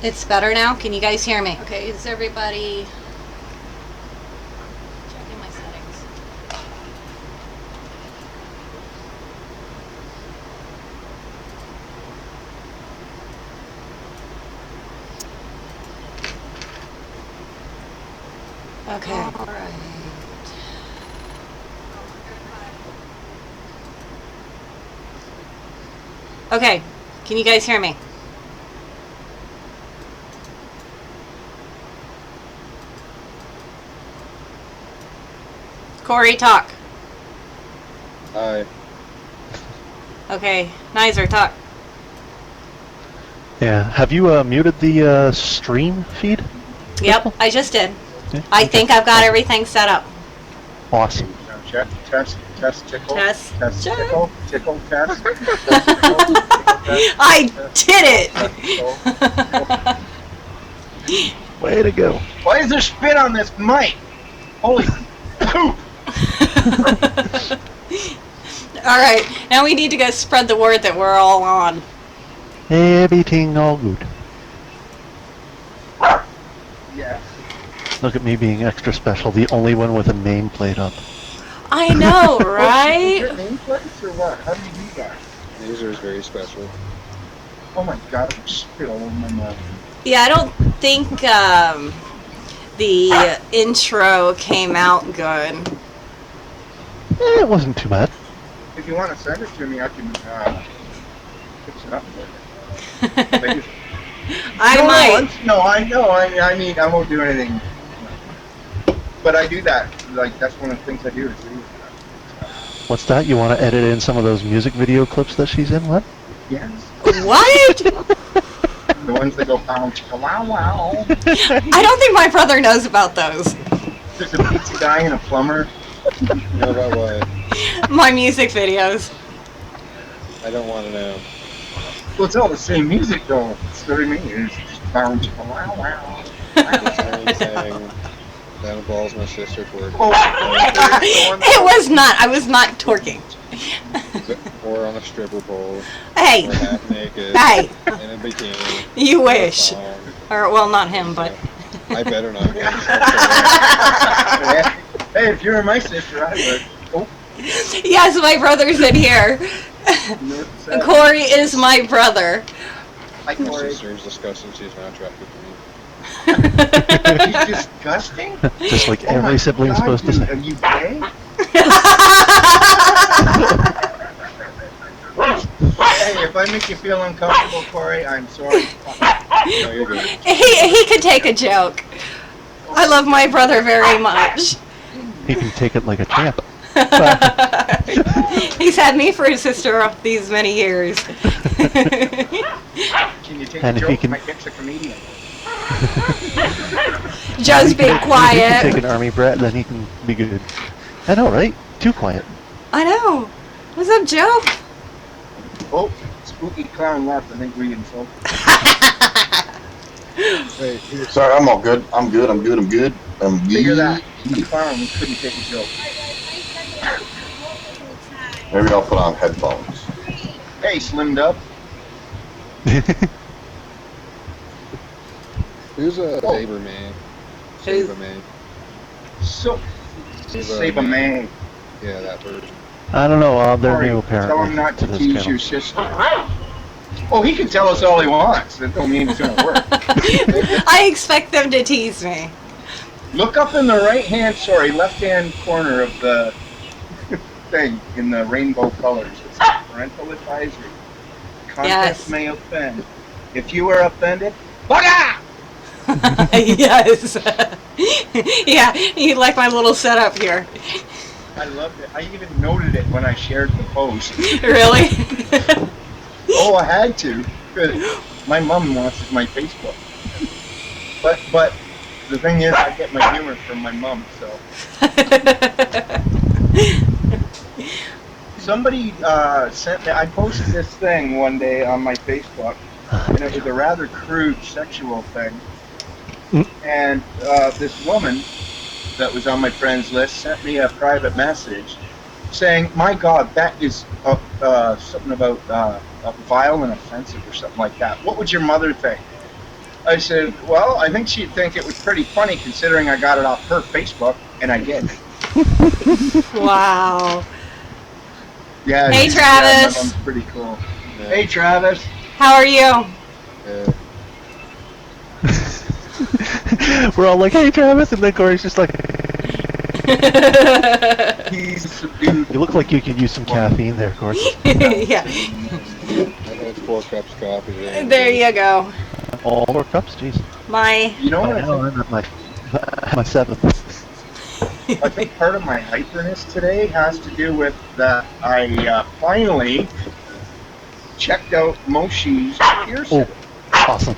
It's better now? Can you guys hear me? Okay, is everybody checking my settings? Okay. All right. Okay, can you guys hear me? Corey, talk. Hi. Okay, Nizer, talk. Yeah. Have you muted the stream feed? Yep, I just did. Yeah, I okay. think I've got everything set up. Awesome. Check, test, tickle. Test, check. Tickle, test. I did it! Way to go. Why is there spit on this mic? Holy poop! Alright, now we need to go spread the word that we're all on. Everything all good. Yeah. Look at me being extra special, the only one with a nameplate up. I know, Your right? name place or what? How do you do that? Laser is very special. Oh my god, I'm spit all over my mouth. Yeah, I don't think the intro came out good. It wasn't too bad. If you want to send it to me, I can fix it up for you. I might. No, I know. I mean, I won't do anything. But I do that. Like, that's one of the things I do. Is What's that? You want to edit in some of those music video clips that she's in? What? yes. What? The ones that go pow chicka wow wow. I don't think my brother knows about those. There's a pizza guy and a plumber. Know about what? My music videos. I don't want to know. Well, it's all the same music though. It's what I mean. It's just pow chicka wow wow. Anything that involves my sister twerking. It was not. I was not twerking. Or on a stripper pole. Hey. Or half naked. Hey. In a bikini. You wish. Or a thong. Or, well, not him, but... I better not. Hey, if you were my sister, I would. Oh. Yes, my brother's in here. Corey is my brother. Hi, My Corey. sister is disgusting. She's not attracted to me. He's disgusting? Just like Oh my every sibling's God, supposed to say. Are you gay? Hey, if I make you feel uncomfortable, Corey, I'm sorry. No, you're good. He could take a joke. I love my brother very much. He can take it like a champ. He's had me for his sister these many years. Can you take And a if he joke? can- My kid's a comedian. Joe's being If he can quiet. take an army brat, then he can be good. I know, right? Too quiet. I know. What's up, Joe? Oh, spooky clown left. I think we insulted. Wait, here's Sorry, I'm all good. I'm good. Figure that. The clown couldn't take a joke. Maybe I'll put on headphones. Hey, slimmed up. who's a Saber man? Saber man. So, save a man. Yeah, that version. I don't know, they're Corey, new tell apparently him not to to this tease channel. your sister. Oh, he can tell us all he wants. That don't mean it's gonna work. I expect them to tease me. Look up in the left-hand corner of the thing in the rainbow colors. It's parental advisory. Content Yes. may offend. If you are offended, bugger! Yes. Yeah, you like my little setup here. I loved it. I even noted it when I shared the post. Really? Oh, I had to. 'Cause my mom watches my Facebook. But the thing is, I get my humor from my mom, so. Somebody sent me, I posted this thing one day on my Facebook, and it was a rather crude sexual thing. And this woman that was on my friends list sent me a private message saying, my God, that is something about vile and offensive or something like that. What would your mother think? I said, well, I think she'd think it was pretty funny considering I got it off her Facebook, and I did. Wow. Yeah. Hey, Yeah, Travis. that one's pretty cool. Yeah. Hey, Travis. How are you? Yeah. We're all like, hey, Travis, and then Corey's just like, He's subdued. you look like you could use some caffeine there, Corey. Yeah. I had 4 cups of coffee today. There you go. All 4 cups, jeez. My. You know I what I know, think? I'm at my 7th. I think part of my hyperness today has to do with that I finally checked out Moshi's piercing. Oh, awesome.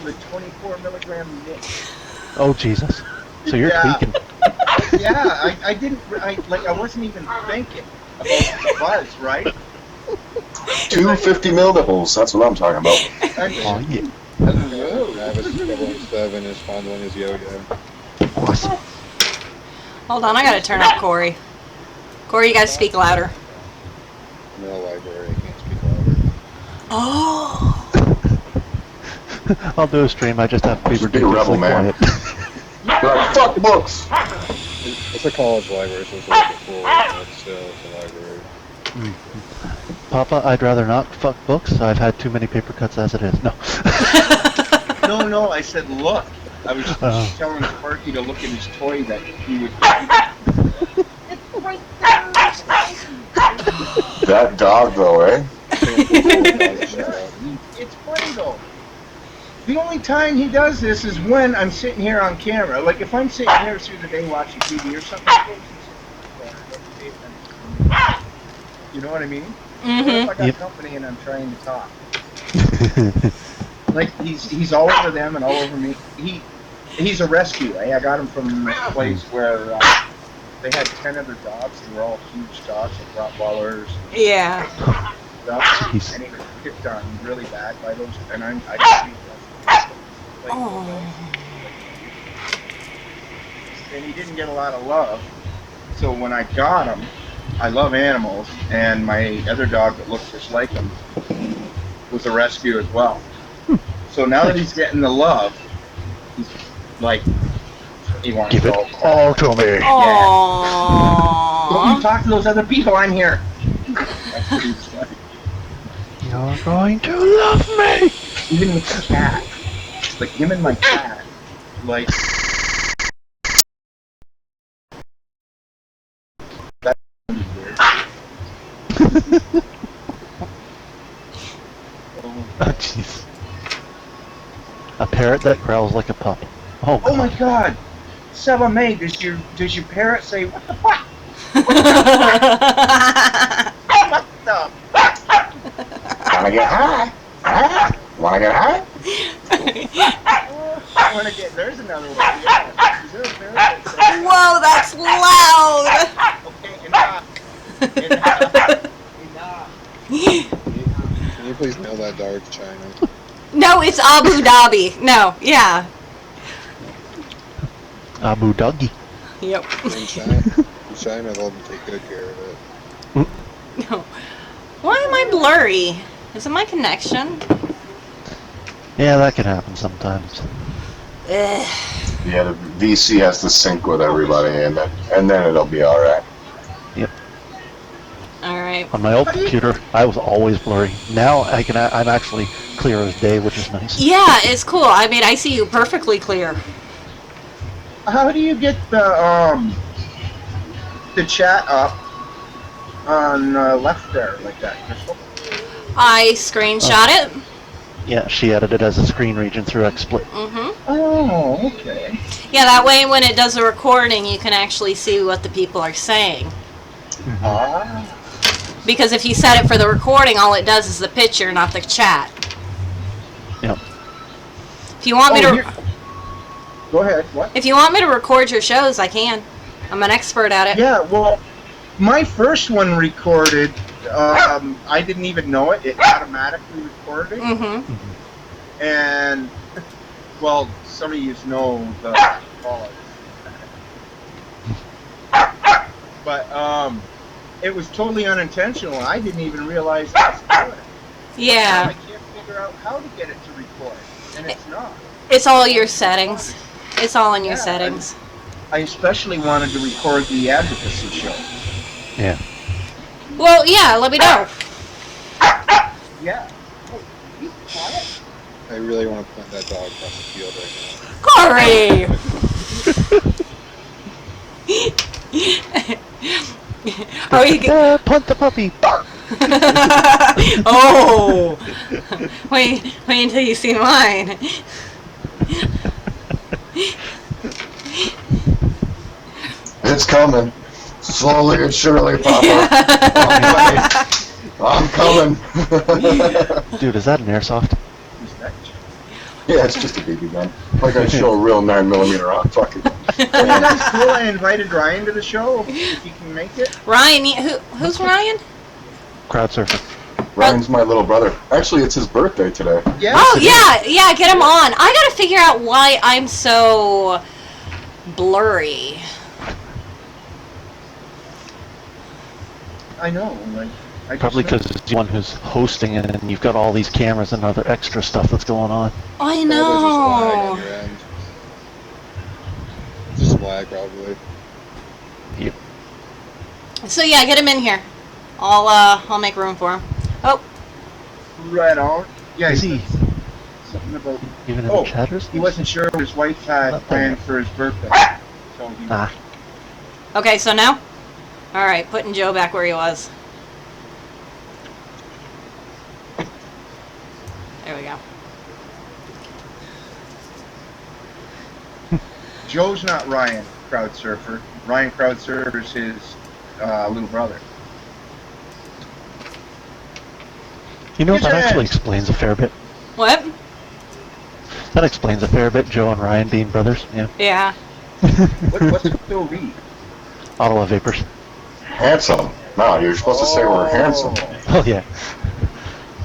The 24 milligram mix. Oh, Jesus. So you're Yeah. tweaking. Yeah, I wasn't even thinking about the buzz, right? 250 mil nipples. That's what I'm talking about. Oh, yeah. Travis is doubling 7 is fondling his yo-yo. Awesome. Hold on, I gotta turn up Corey. Corey, you gotta speak louder. I'm in a library, I can't speak louder. Oh. I'll do a stream. I just have to be Just be a ridiculously rebel, man. quiet. You're like, fuck books. It's a college library, so it's like a full, but still, it's a library. Papa, I'd rather not fuck books. I've had too many paper cuts as it is. No. No, I said look. I was just Oh. telling Sparky to look at his toy that he would. That dog, though, eh? It's funny though. The only time he does this is when I'm sitting here on camera. Like if I'm sitting here through the day watching TV or something. You know what I mean? What if I got Yep. company and I'm trying to talk? Like he's all over them and all over me. He's a rescue. I got him from a place where they had 10 other dogs. They were all huge dogs, like Rottweilers. Yeah. Jeez. And he was picked on really bad by those. And I just Oh. and he didn't get a lot of love. So when I got him, I love animals, and my other dog that looks just like him was a rescue as well. So now that he's getting the love, he's like, he wants Give it all to me. Don't you Aww. talk to those other people, I'm here. That's what he's like. You're going to love me. Even with the cat. Like him and my cat. Like, that's weird. Oh, jeez. A parrot that growls like a pup. Oh, Oh my God. god! Seba May, does your parrot say, what the fuck? What the Wanna get high? Huh? Wanna get high? I wanna get, there's another one. Yeah. Is there a parrot that says, Whoa, that's loud. okay, enough. Can you please mail that dog to China? No, it's Abu Dhabi. No, yeah. Abu Dhabi. Yep. In China, they'll take good care of it. No. Why am I blurry? Is it my connection? Yeah, that can happen sometimes. Ugh. Yeah, the VC has to sync with everybody, and then it'll be all right. All right. On my old computer, I was always blurry. Now I'm actually clear as day, which is nice. Yeah, it's cool. I mean, I see you perfectly clear. How do you get the chat up on left there like that, Crystal? I screenshot it. Yeah, she added it as a screen region through XSplit. Mm-hmm. Oh, okay. Yeah, that way when it does a recording, you can actually see what the people are saying. Ah. Because if you set it for the recording, all it does is the picture, not the chat. Yep. If you want me to, here- Go ahead. What? if you want me to record your shows, I can. I'm an expert at it. Yeah. Well, my first one recorded. I didn't even know it. It automatically recorded. Mm-hmm. And well, some of you know the call. But it was totally unintentional. I didn't even realize I was doing it. I Yeah. can't figure out how to get it to record. record, and it's not. It's all your settings. It's all in your Yeah, settings. I especially wanted to record the advocacy show. Yeah. Well, yeah, let me know. Yeah. Oh, be quiet. I really want to punt that dog across the field right Corey! Are we Punt the puppy. Bark. Oh! Wait until you see mine. It's coming. Slowly and surely, Papa. I'm coming. Dude, is that an airsoft? Who's that? Yeah, it's just a BB gun. Like I show a real 9mm on fucking. Well, that's cool. I invited Ryan to the show. If he can make it. Ryan, who's Ryan? Crowd surfing. Ryan's my little brother. Actually, it's his birthday today. Yeah. Oh, yeah, get him on. I gotta figure out why I'm so blurry. I know. Like, I Probably just know. because it's the one who's hosting it and you've got all these cameras and other extra stuff that's going on. I now. There's just lag on know. your end. Just lag, probably. Yep. So yeah, get him in here. I'll make room for him. Oh, Right on. Yeah. Is he Something about. even in Oh, the chatters? He wasn't sure what his wife had Not planned there. for his birthday. So he. Ah. okay. So now, all right, putting Joe back where he was. There we go. Joe's not Ryan, crowd surfer. Ryan crowd surfer's his little brother. You know, Get that your actually hands. explains a fair bit. What? That explains a fair bit, Joe and Ryan being brothers. Yeah. Yeah. What's Phil Reed? Ottawa Vapors. Handsome. No, you're supposed to say we're handsome. Oh, yeah.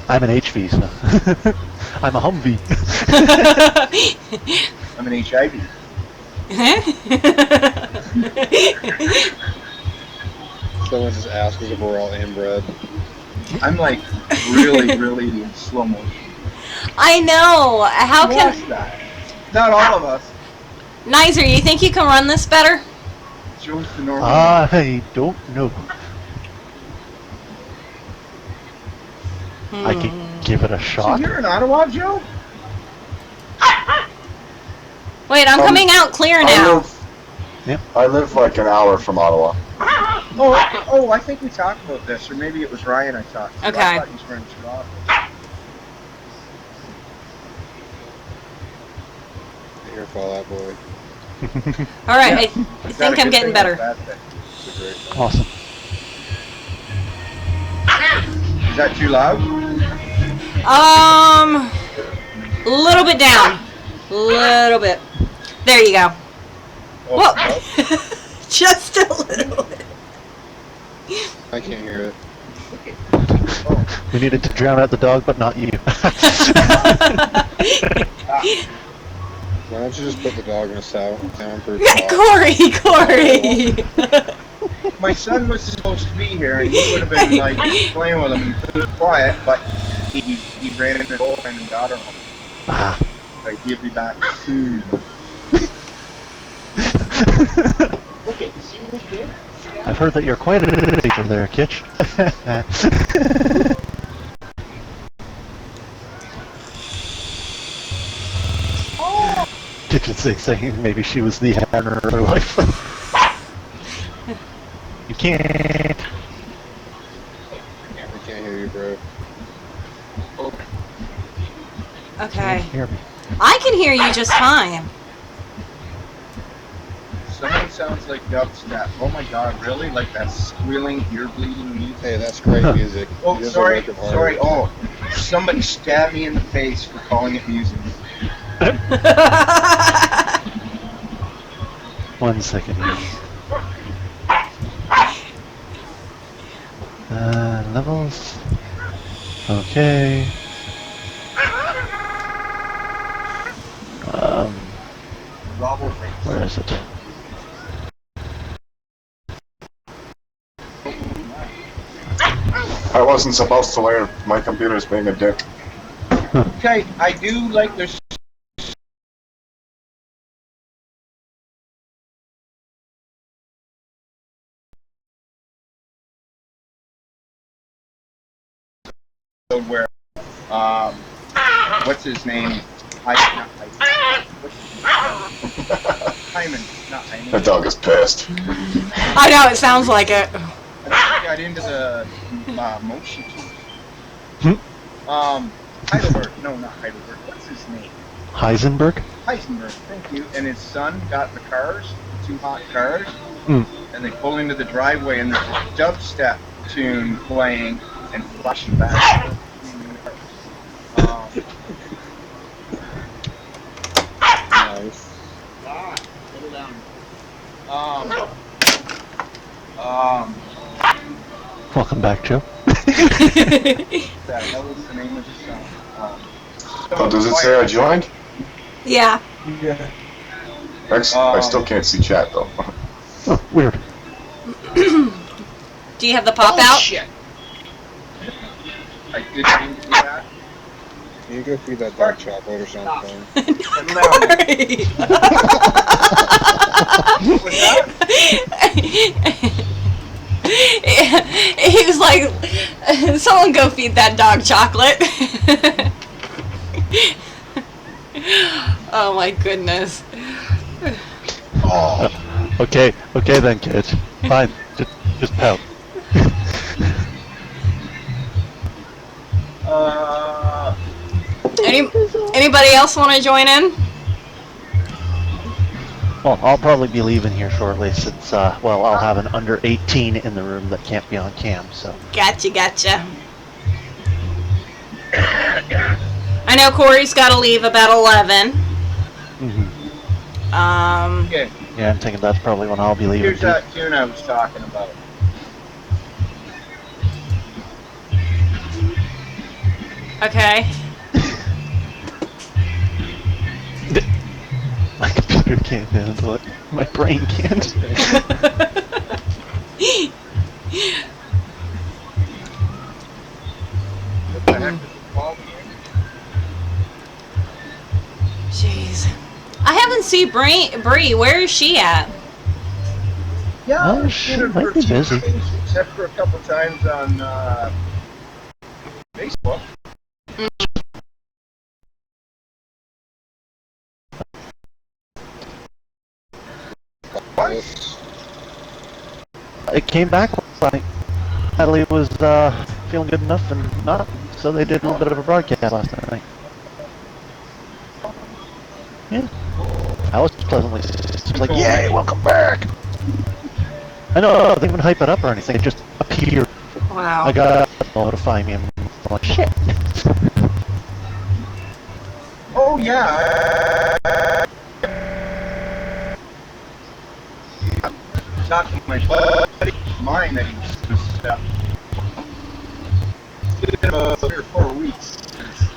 I'm an HV, so. I'm a Humvee. I'm an HIV. Someone just asked us if we're all inbred. I'm like really, really in slow motion. I know. How Who can asked that? Not all of us. Nizer? You think you can run this better? Joe's the normal. I don't know. I could give it a So shot. you're in Ottawa, Joe? Wait, I'm coming out clear now. I live like an hour from Ottawa. Oh, I think we talked about this, or maybe it was Ryan I talked to. Okay. I thought he was from Toronto. Here, fall out, boy. All right, I Is that think a I'm good getting thing or a better. bad thing? It's a great thing. Awesome. Is that too loud? A little bit down. Little bit. There you go. Oh, Whoa. Just a little bit. I can't hear it. We needed to drown out the dog, but not you. Why don't you just put the dog in a soundproof Yeah, box? Corey. My son was supposed to be here, and he would have been like playing with him. He was quiet, but he ran into the girlfriend and got her home. Ah. Like, he'll be back soon. Okay, see what's good? I've heard that you're quite a teacher there, Kitch. Kitch is saying maybe she was the hammer of her life. You can't. We can't hear you, bro. Okay. Hear me. I can hear you just fine. Someone sounds like dubstep. Oh my god, really? Like that squealing, ear-bleeding music? Hey, that's great music. Oh, You guys sorry, are working hard. sorry. Oh, somebody stabbed me in the face for calling it music. 1 second here. Levels. Okay. Where is it? I wasn't supposed to learn. My computer's being a dick. Okay, I do like their where what's his name? Hyman, not Hyman. That dog is pissed. I know, it sounds like it. I got into the motion too. Heidelberg. No, not Heidelberg. What's his name? Heisenberg? Heisenberg, thank you. And his son got the cars, two hot cars, Mm. and they pull into the driveway, and there's a dubstep tune playing and flashing back. Nice. Settle down. Welcome back, Joe. That was the name of the song. Oh, does it say I joined? Yeah. I still can't see chat though. Oh, weird. Do you have the pop out? Shit. I didn't mean to do that. Can you go feed that dog chocolate or something? Corey. What was that? He was like, someone go feed that dog chocolate. Oh my goodness. Oh, Okay then, kids. Fine, just pout. Anybody else want to join in? Well, I'll probably be leaving here shortly since, well, I'll have an under 18 in the room that can't be on cam, so. Gotcha. I know Corey's got to leave about 11. Mm-hmm. Okay, Yeah, I'm thinking that's probably when I'll be leaving here's too. that tune I was talking about. Okay. My computer can't handle it. My brain can't. What the heck is it called again? Jeez. I haven't seen Bree. Where is she at? Yeah, Oh, I've she seen her might for be a few busy. things, except for a couple times on Facebook. It came back last night. Natalie was feeling good enough and not, so they did a little bit of a broadcast last night. Yeah. I was pleasantly like, yay, welcome back! I know, they didn't hype it up or anything, it just appeared. Wow. I got notify me, I'm like, shit. Oh yeah. Talking to my buddy of mine that he's about 3 or 4 weeks.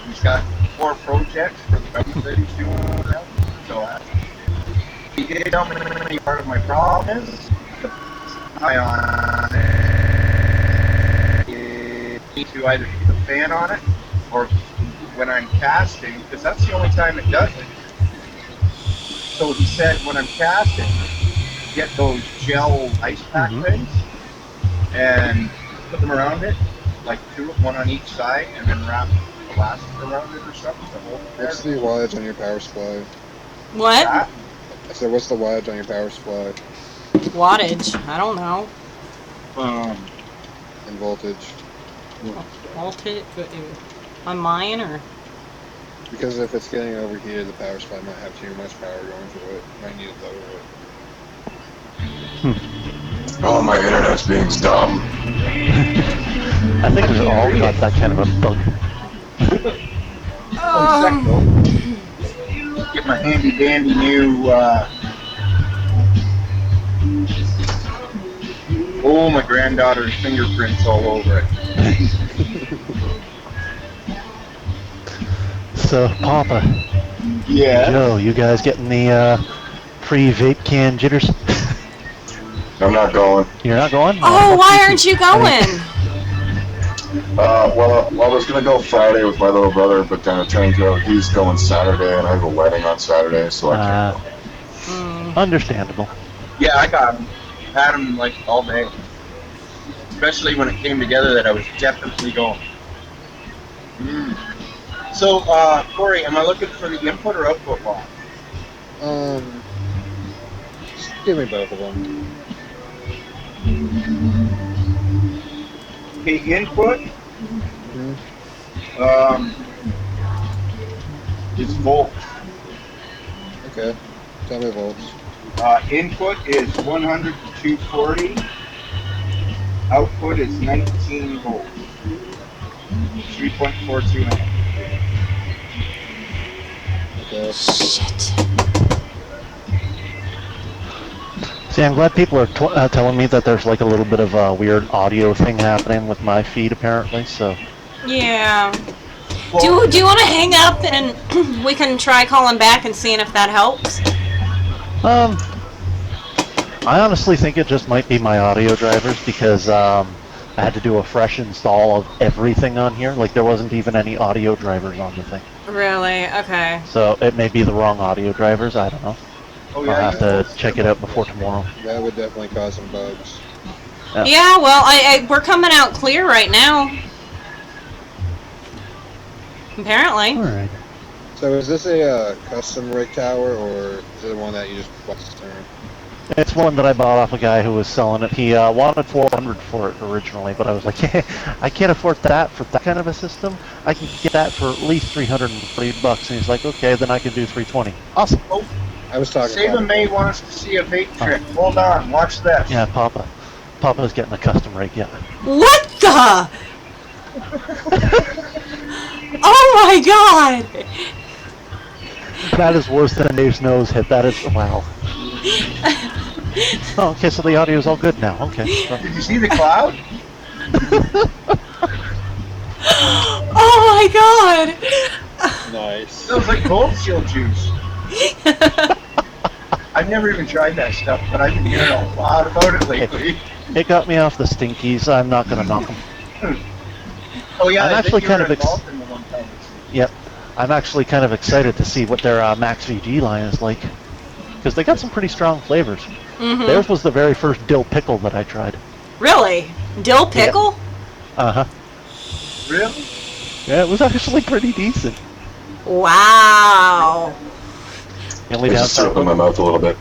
He's got 4 projects for the government that he's doing now. So he did tell me part of my problem is I on it. Need to either keep the fan on it or when I'm casting, because that's the only time it does it. So he said when I'm casting, get those gel ice pack things and put them around it, like 2, 1 on each side, and then wrap elastic around it or something to hold it there. What's the wattage on your power supply? What? That, I said, what's the wattage on your power supply? Wattage. I don't know. And voltage? Voltage on mine or? Because if it's getting overheated, the power supply might have too much power going through it. Might need to lower it. oh, my internet's being dumb. I think we've all got that kind of a bug. get my handy dandy new oh, my granddaughter's fingerprints all over it. So, Papa, Yeah. Joe, you guys getting the pre-vape can jitters? I'm not going. You're not going? Oh, why aren't you going? Well, I was gonna go Friday with my little brother, but then it turns out he's going Saturday, and I have a wedding on Saturday, so I can't go. Understandable. Yeah, I got him. Had him like all day. Especially when it came together that I was definitely going. So, Corey, am I looking for the input or output lock? Just give me both of them. The input is volts. Okay. Tell me volts. Input is 100 to 240. Output is 19 volts. 3.42 amps. Okay. Shit. See, I'm glad people are telling me that there's like a little bit of a weird audio thing happening with my feed, apparently. So. Yeah. Well, Do you want to hang up and we can try calling back and seeing if that helps? I honestly think it just might be my audio drivers because I had to do a fresh install of everything on here. Like there wasn't even any audio drivers on the thing. Really? Okay. So it may be the wrong audio drivers. I don't know. oh, I'll have to check it out before tomorrow. That would definitely cause some bugs. Yeah, well, we're coming out clear right now. Apparently. All right. So is this a custom rig tower, or is it one that you just bought this turn? It's one that I bought off a guy who was selling it. He wanted $400 for it originally, but I was like, I can't afford that for that kind of a system. I can get that for at least $340. And he's like, okay, then I can do $320. Awesome. I was talking Save about May wants to see a vape trick. Hold on, watch this. Yeah, Papa's getting a custom rig. Yeah. What the? Oh my god! That is worse than Dave's nose hit. That is wow. Oh, okay, so the audio is all good now. Okay. Did you see the cloud? Oh my god! Nice. That was like gold seal juice. I've never even tried that stuff, but I've been hearing a lot about it lately. It got me off the stinkies. I'm not gonna knock them. Oh yeah, I'm I actually think you kind were of involved in the one time. Yep. I'm actually kind of excited to see what their Max VG line is like, because they got some pretty strong flavors. Mm-hmm. Theirs was the very first dill pickle that I tried. Really? Dill pickle? Uh huh. Really? Yeah, it was actually pretty decent. Wow. The I only just threw downside it in my mouth a little bit.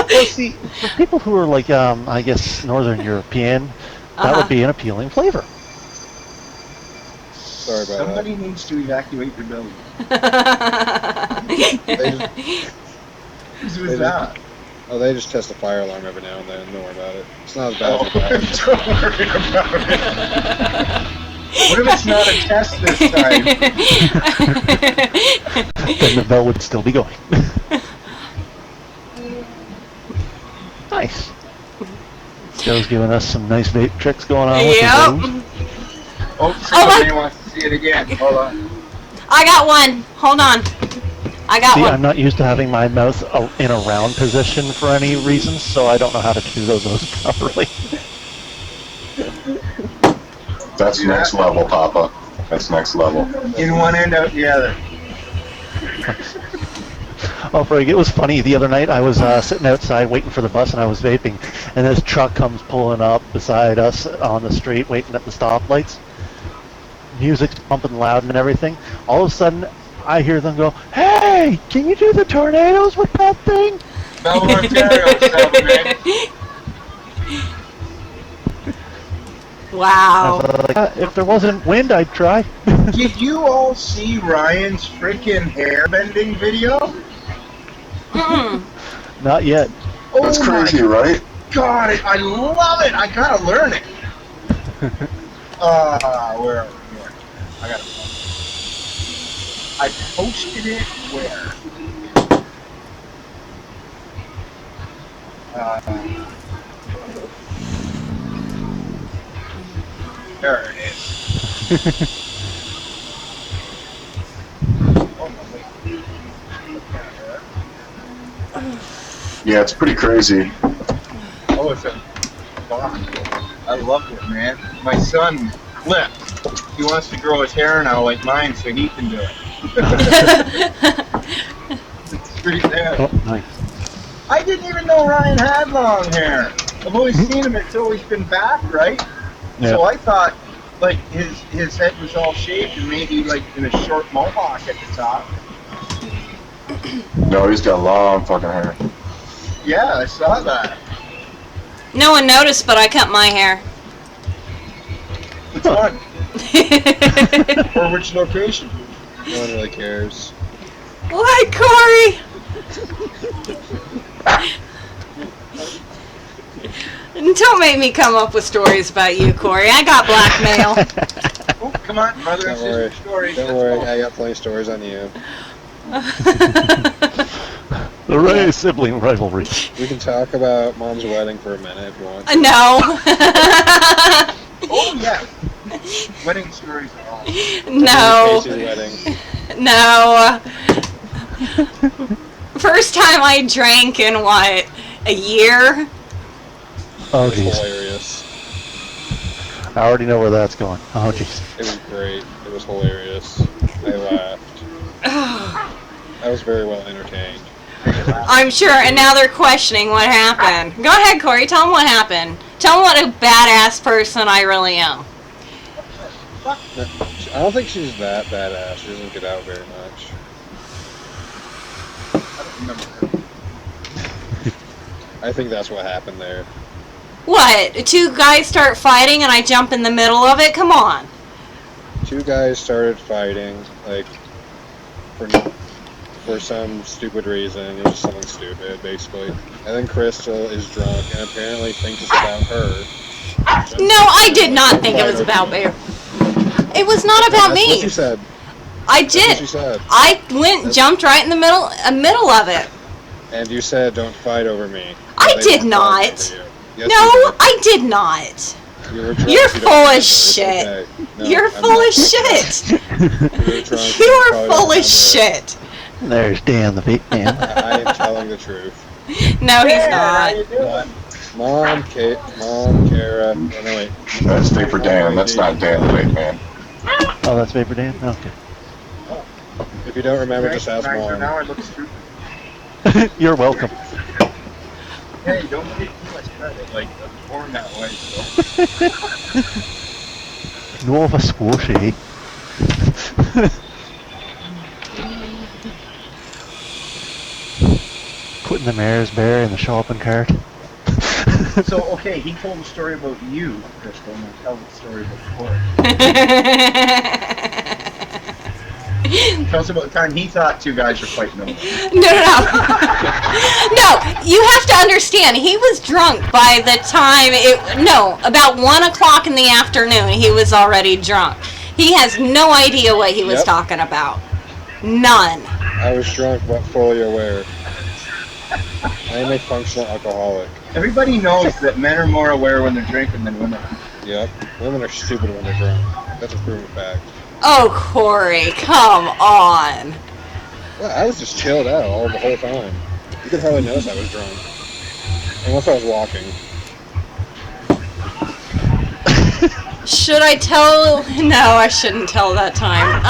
well, see, for people who are like, I guess, Northern European, that would be an appealing flavor. Sorry about Somebody needs to evacuate the building. that. Who was that? They just test the fire alarm every now and then. Don't worry about it. It's not as bad Oh, as the fire. don't worry about it. What if it's not a test this time? Then the bell would still be going. Nice. Joe's giving us some nice vape tricks going on with his Yep. nose. Oh, somebody wants to see it again. Hold on. I got one. Hold on. I got See, one. I'm not used to having my mouth in a round position for any reason, so I don't know how to do those properly. That's next level, Papa. That's next level. In one end, out the other. Oh, Frig, it was funny. The other night I was sitting outside waiting for the bus and I was vaping, and this truck comes pulling up beside us on the street waiting at the stoplights. Music's pumping loud and everything. All of a sudden, I hear them go, "Hey, can you do the tornadoes with that thing?" Melbourne, Ontario, Saturday. Wow. If there wasn't wind, I'd try. Did you all see Ryan's freaking hair bending video? Mm-mm. Not yet. Oh That's my crazy, right? God, I love it. I gotta learn it. Where are we here? I gotta find it. I posted it where? There it is. Oh, no, wait. Yeah, it's pretty crazy. Oh, it's a box. I loved it, man. My son flipped. He wants to grow his hair now like mine so he can do it. It's pretty sad. Oh, nice. I didn't even know Ryan had long hair. I've always seen him, it's always been back, right? Yeah. So I thought, like, his head was all shaved and maybe, like, in a short mohawk at the top. No, he's got long fucking hair. Yeah, I saw that. No one noticed, but I cut my hair. Which one? Or which location? No one really cares. What, Corey? Don't make me come up with stories about you, Corey. I got blackmail. Oh, come on, brother and Don't worry. sister stories. Don't worry, I got plenty of stories on you. The Ray sibling rivalry. We can talk about Mom's wedding for a minute if you want. No. Oh, yeah. Wedding stories are awesome. No. Casey's wedding. No. First time I drank in what? A year? Oh, It was jeez. hilarious. I already know where that's going. Oh, jeez. It was great. It was hilarious. I laughed. I was very well entertained. I'm sure, and now they're questioning what happened. Go ahead, Corey. Tell them what happened. Tell them what a badass person I really am. I don't think she's that badass. She doesn't get out very much. I don't remember. I think that's what happened there. What? Two guys start fighting and I jump in the middle of it? Come on. Two guys started fighting, like, for some stupid reason. It was something stupid, basically. And then Crystal is drunk and apparently thinks it's about her. No, I did not think it was about me. It was not about That's what me. she said. I That's what she did. said. I went and jumped right in the middle of it. And you said, "Don't fight over me." I They did weren't not. fighting over you. Yes, No, you did. I did not. You were drunk, You're you don't full remember. of It's shit. okay. No, You're I'm full not. of shit. You were drunk, You are probably full don't of shit. There's Dan the vape man. I am telling the truth. No, he's How not. you doing? Mom, Kate, Mom, Kara. Oh, no, wait. That's Vapor Dan. That's not Dan the Vape Man. Oh, that's Vapor Dan? Okay. If you don't remember, just ask Nicer Mom. now, I look stupid. You're welcome. Hey, don't take too much credit. Like, I'm born that way, so. Nova Squishy. Putting the mayor's bear in the shopping cart. So, okay, he told a story about you, Crystal, and I'll tell the story about Corey. Tell us about the time he thought two guys were fighting over. No. No, you have to understand, he was drunk by the time about 1 o'clock in the afternoon, he was already drunk. He has no idea what he was Yep. talking about. None. I was drunk but fully aware. I am a functional alcoholic. Everybody knows that men are more aware when they're drinking than women. Yep. Women are stupid when they're drunk. That's a proven fact. Oh, Corey, come on. Well, I was just chilled out all the whole time. You could hardly notice I was drunk. Unless I was walking. Should I tell? No, I shouldn't tell that time.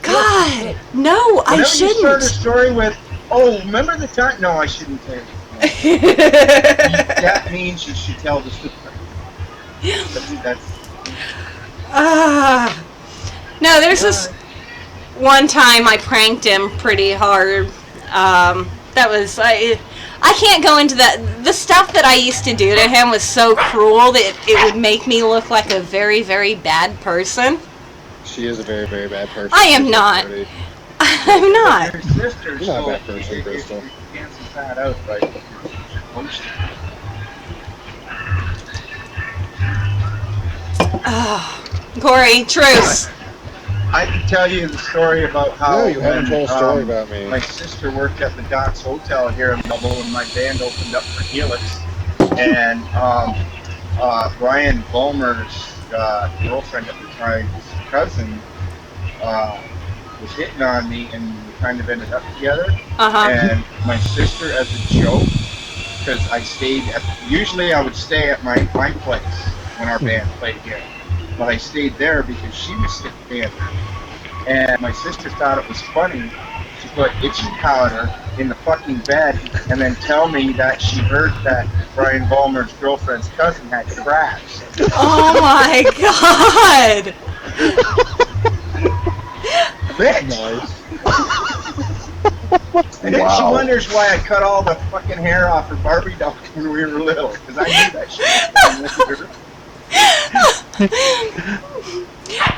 God, no, I Whenever you start a shouldn't. story with, oh, remember the time? No, I shouldn't say it. That means you should tell the story. That's No, there's this one time I pranked him pretty hard. That was I can't go into that. The stuff that I used to do to him was so cruel that it would make me look like a very, very bad person. She is a very, very bad person. I am She's not. dirty. I'm not. your sister, You're not a so bad person, Crystal. you cancel that out by posting. Corey, truce. I can tell you the story about how No, you haven't when, told a story about me. my sister worked at the Docks Hotel here in Melbourne when my band opened up for Helix, and Brian Bulmer's girlfriend at the time's cousin was hitting on me, and we kind of ended up together. Uh-huh. And my sister, as a joke, because I stayed at, usually I would stay at my place when our band played here. But I stayed there because she was staying there. And my sister thought it was funny to put itchy powder in the fucking bed and then tell me that she heard that Brian Vollmer's girlfriend's cousin had crabs. Oh my god! Bitch! Nice. And then she Wow. wonders why I cut all the fucking hair off her Barbie doll when we were little, because I knew that shit.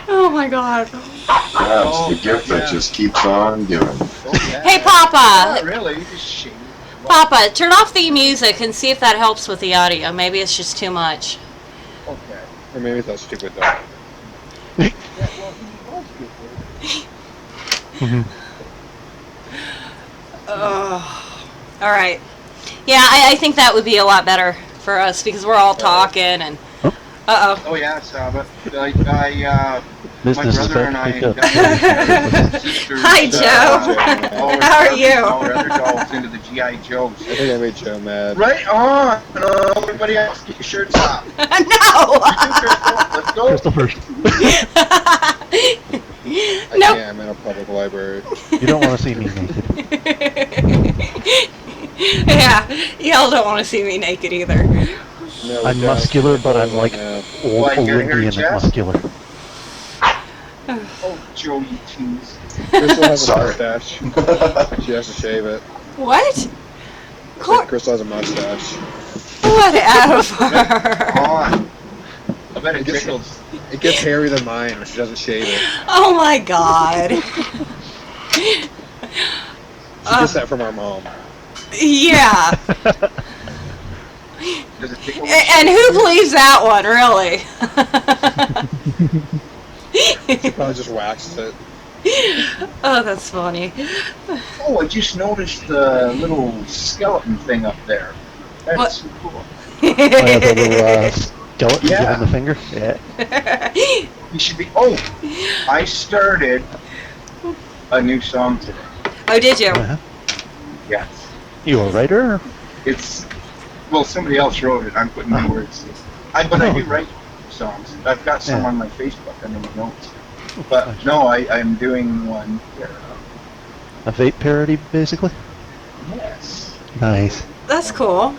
Oh my god. Yeah, it's the gift that just keeps on giving. Oh, yeah. Hey, Papa! Not really, you just shave. Papa, turn off the music and see if that helps with the audio. Maybe it's just too much. Okay. Or maybe that's stupid dog. Yeah, well, he was good. Alright. Yeah, I think that would be a lot better for us because we're all talking and... Uh-oh. Oh yeah, Saba. My Business is brother and I picked up. got our sisters, Hi, Joe. all our How are you? All our other dolls into the G.I. Joes. I think I made Joe mad. Right on! Everybody else, get your shirts off. No! Let's go. Crystal first. I Nope. can't, I'm in a public library. You don't want to see me naked. Yeah, y'all don't want to see me naked either. No, I'm we don't. muscular, but I'm like No. old Why, you got a hairy Olympian chest? muscular. Oh, Joe, you tease. Crystal has a Sorry. mustache. She has to shave it. What? Crystal has a mustache. Whatever. On. I bet it tickles. It gets hairier than mine when she doesn't shave it. Oh my god. She gets that from our mom. Yeah. Does it tickle? And who believes that one, really? She probably just waxes it. Oh, that's funny. Oh, I just noticed the little skeleton thing up there. That's What? so cool. I have a little skeleton Yeah. giving the finger. Yeah. You should be. Oh, I started a new song today. Oh, did you? Uh-huh. Yes. You a writer? It's, well, somebody else wrote it. I'm putting new words to it. But I do write songs. I've got some Yeah. on my Facebook under my notes. But no, I'm doing one here. A vape parody, basically? Yes. Nice. That's cool.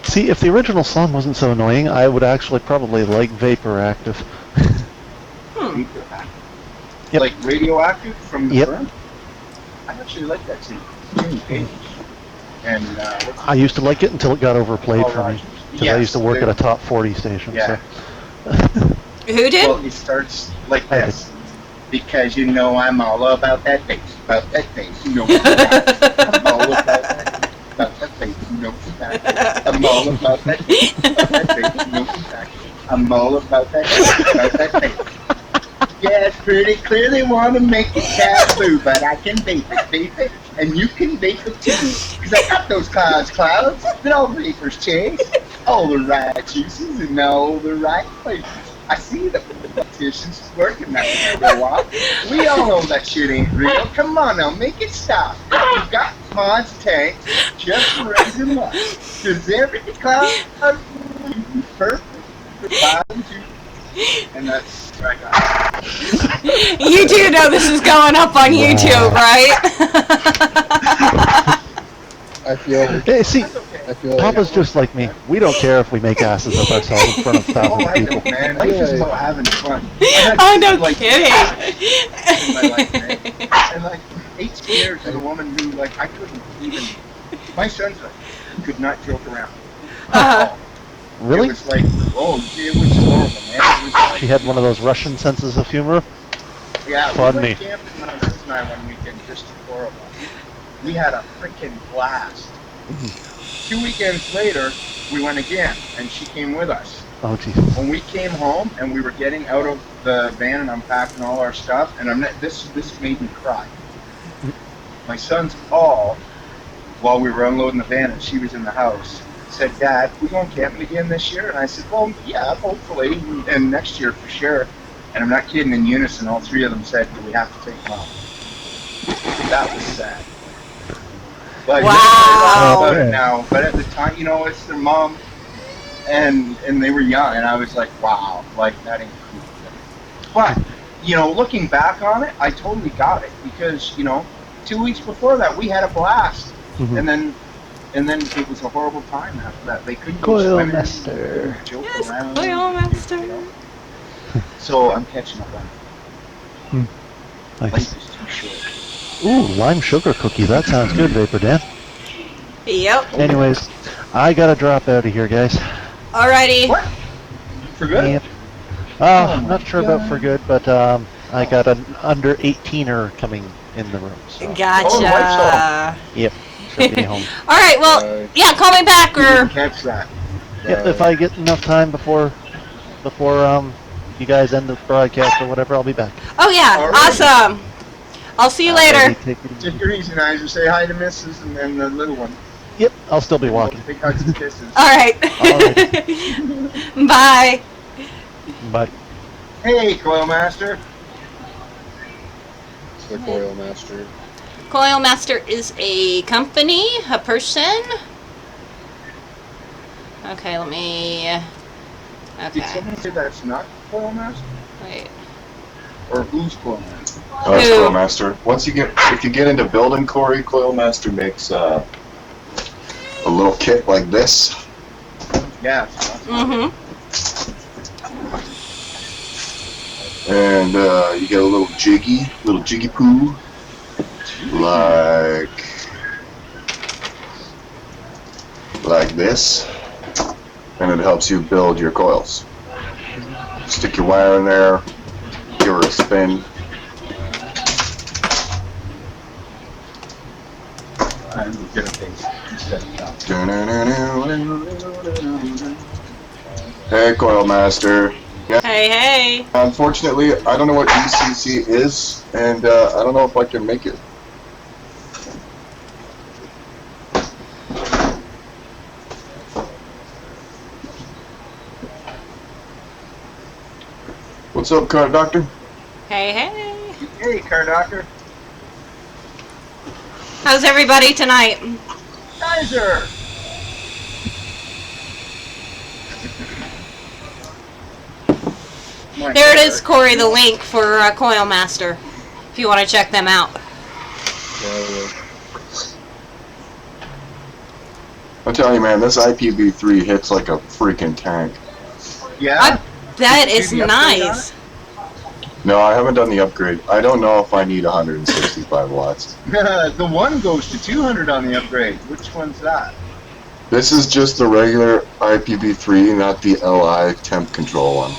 See, if the original song wasn't so annoying, I would actually probably like Vaporactive. Yep. Like Radioactive from the Yep. firm? I actually like that tune. Jimmy Page. And, I used to like it until it got overplayed Paul for me. Rogers. Because I Yes, used to work they- at a top 40 station. Yeah. So. Who did? Well, it starts like I did. this. Because you know I'm all about that bass. You know I'm all about that bass. You know I'm all about that bass. You know I'm all about that bass. Yeah, it's pretty clear they want to make it taboo, but I can vape it, and you can vape it too. Because I got those clouds that all vapors chase, all the right juices in all the right places. I see the politicians working that go off. We all know that shit ain't real. Come on now, make it stop. You got Mod's tanks, just raise them up. Cause every cloud is perfect for bottom two. And that's what I got. You do know this is going up on YouTube, right? I feel. Hey, see, That's okay. I feel. Papa's just like me. We don't care if we make asses of ourselves in front of Oh, thousands of I people. know, man. Life is about having fun. Oh, no kidding. In my life, man. And like 8 years as a woman who, like, I couldn't even. My sons could not joke around. Uh, Really? It was like, oh, it was horrible, man. It was like, She had one of those Russian senses of humor. yeah, Pardon we me. went camping my sister and I one weekend just before it was. We had a freaking blast. 2 weekends later, we went again, and she came with us. Oh, jeez. When we came home and we were getting out of the van and unpacking all our stuff, and this made me cry. My sons all, while we were unloading the van and she was in the house, said, "Dad, we going camping again this year?" And I said, "Well, yeah, hopefully, and next year for sure." And I'm not kidding. In unison, all three of them said, "Do we have to take them out?" That was sad. Like, Wow. I laugh about it now, but at the time, you know, it's their mom, and they were young, and I was like, wow, like, that ain't cool. But, you know, looking back on it, I totally got it, because, you know, 2 weeks before that, we had a blast, Mhm. and then it was a horrible time after that. They couldn't go Coil swimming, master. they couldn't joke Yes, around. Coil master. You know? So I'm catching up on it. Nice. Life is too short. Ooh, lime sugar cookie. That sounds good, Vapor Dan. Yep. Anyways, I gotta drop out of here, guys. Alrighty. What? For good? Yep. Oh my Not sure about God. for good, but I got an under 18er coming in the room. So. Oh, the Gotcha. Yep. Should be home. Alright, well, yeah, call me back or... Catch that. Yep, if I get enough time before you guys end the broadcast or whatever, I'll be back. Oh, yeah, Alright. awesome. I'll see you later. Alrighty, take it easy. Take it easy, Nigel. Say hi to Mrs. and then the little one. Yep, I'll still be walking. Big hugs and kisses. Alright. Bye. Bye. Hey, Coil Master. It's the Coil Master. Coil Master is a company, a person. Okay, let me... Did Okay, someone say that's not Coil Master? wait. Or who's Coil Master? Oh, that's Who? Coil Master. If you get into building, Corey, Coil Master makes a little kit like this. Yeah. Mm-hmm. And you get a little jiggy poo, like this, and it helps you build your coils. Stick your wire in there, give her a spin. I'm gonna face instead of that. Hey, Coil Master. Hey, hey. Unfortunately, I don't know what ECC is, and I don't know if I can make it. What's up, Car Doctor? Hey, hey. Hey, Car Doctor. How's everybody tonight? Kaiser. There it is, Corey, the link for Coil Master, if you want to check them out. I'm telling you, man, this IPv3 hits like a freaking tank. Yeah. That Did you is do the upgrade on nice. No, I haven't done the upgrade. I don't know if I need 165 watts. The one goes to 200 on the upgrade. Which one's that? This is just the regular IPv3, not the LI temp control one.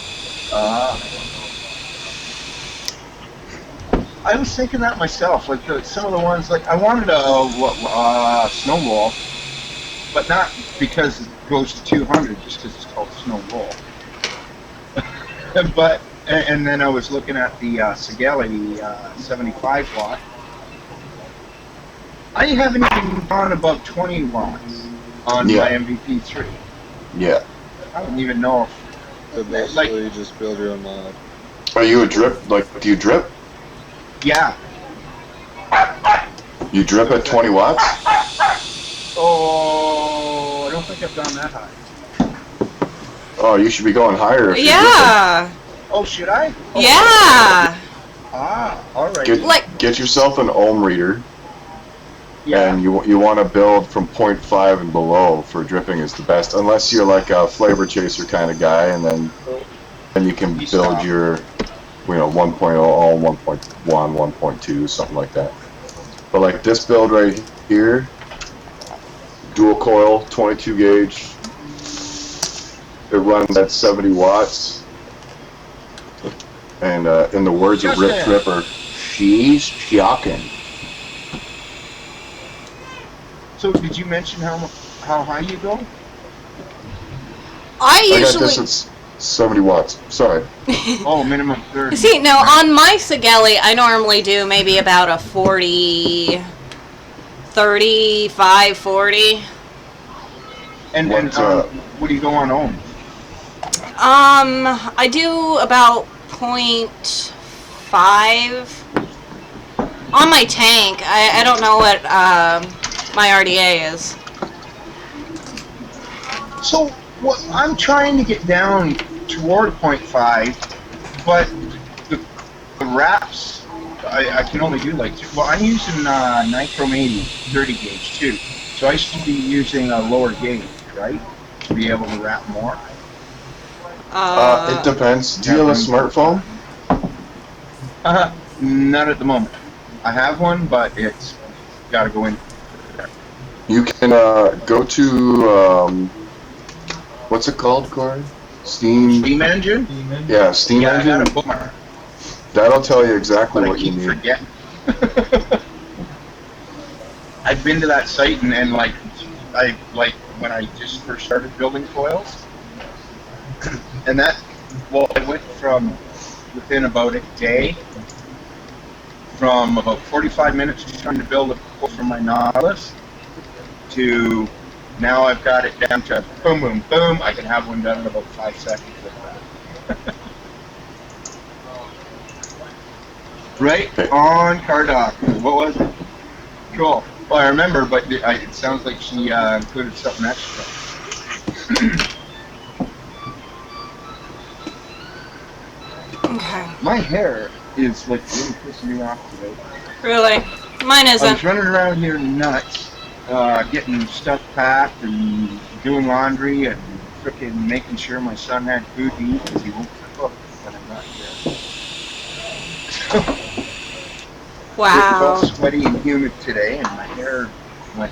I was thinking that myself. Like some of the ones, like I wanted a snow wall, but not because it goes to 200, just because it's called snow wall. But and then I was looking at the Sigelli 75 watt. I haven't even gone above 20 watts on my MVP3. Yeah. I don't even know if So basically, you just build your own mod. Are you a drip? Like, do you drip? Yeah. You drip at 20 watts? Oh, I don't think I've gone that high. Oh, you should be going higher. If you're Yeah. Oh, should I? Oh, Yeah. Ah, all right. Get yourself an ohm reader, Yeah. and you want to build from 0.5 and below for dripping is the best. Unless you're like a flavor chaser kind of guy, and then you can You build stop. your 1.0, 1.1, 1.2, something like that. But like this build right here, dual coil, 22 gauge. It runs at 70 watts. And in the words of Rip Tripper, she's shocking. So, did you mention how high you go? I I got this usually... at 70 watts. Sorry. Oh, minimum 30. See, no, on my Sigelli, I normally do maybe about a 40, 35, 40. And What, what do you go on ohm? I do about 0.5 on my tank. I don't know what my RDA is. So what I'm trying to get down toward 0.5, but the wraps I can only do like, well, I'm using nitromania 30 gauge too, so I should be using a lower gauge, right, to be able to wrap more. It depends. Do you have a smartphone? Not at the moment. I have one, but it's got to go in. You can go to what's it called, Corey? Steam engine? Yeah, Steam Yeah, I engine. got a bookmark, That'll tell you exactly but I what you keep need. forgetting. I've been to that site and like when I just first started building foils, and that, well, I went from within about a day, from about 45 minutes trying to build a foil for my Nautilus to now I've got it down to boom, boom, boom. I can have one done in about 5 seconds with that. Right on Cardock. What was it? Cool. Well, I remember, but it sounds like she included something extra. Okay. My hair is like really pissing me off today. Really? Mine I was isn't. running around here nuts, getting stuff packed and doing laundry and frickin' making sure my son had food to eat because he won't cook when I'm not here. It was all Wow. sweaty and humid today, and my hair went.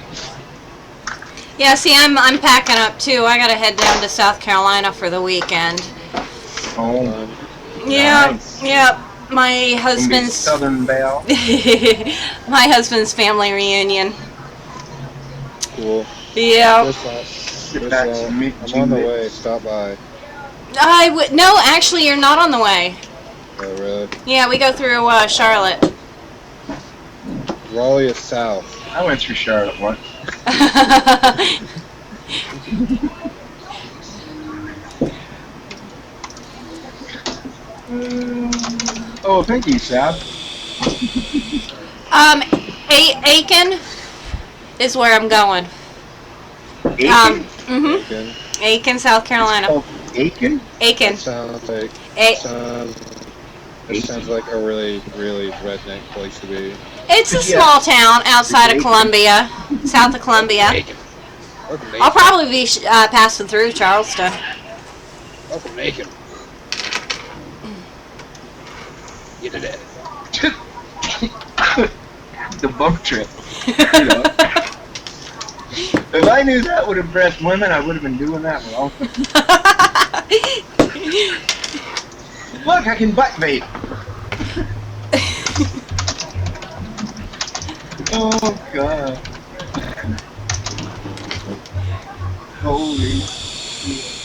Yeah, see, I'm packing up too. I gotta head down to South Carolina for the weekend. Oh, Yep, nice. yep. My Gonna be husband's Southern Belle. my husband's family reunion. Cool. Yep. That's I'm on the way. Stop by. I would no, actually, you're not on the way. Oh, really? Yeah, we go through Charlotte. Raleigh is south. I went through Charlotte once. Oh, thank you, Sab. Aiken is where I'm going. Aiken? Aiken. Aiken, South Carolina. Oh, Aiken? Aiken. That sounds like A- it sounds like a really, really redneck place to be. It's a Yeah. small town outside of Columbia, south of Columbia. I'll probably be passing through Charleston. I'm from Aiken. Get it in. The bump trip. You know. If I knew that would impress women, I would have been doing that wrong. Look, I can butt vape. Oh, God. Holy shit.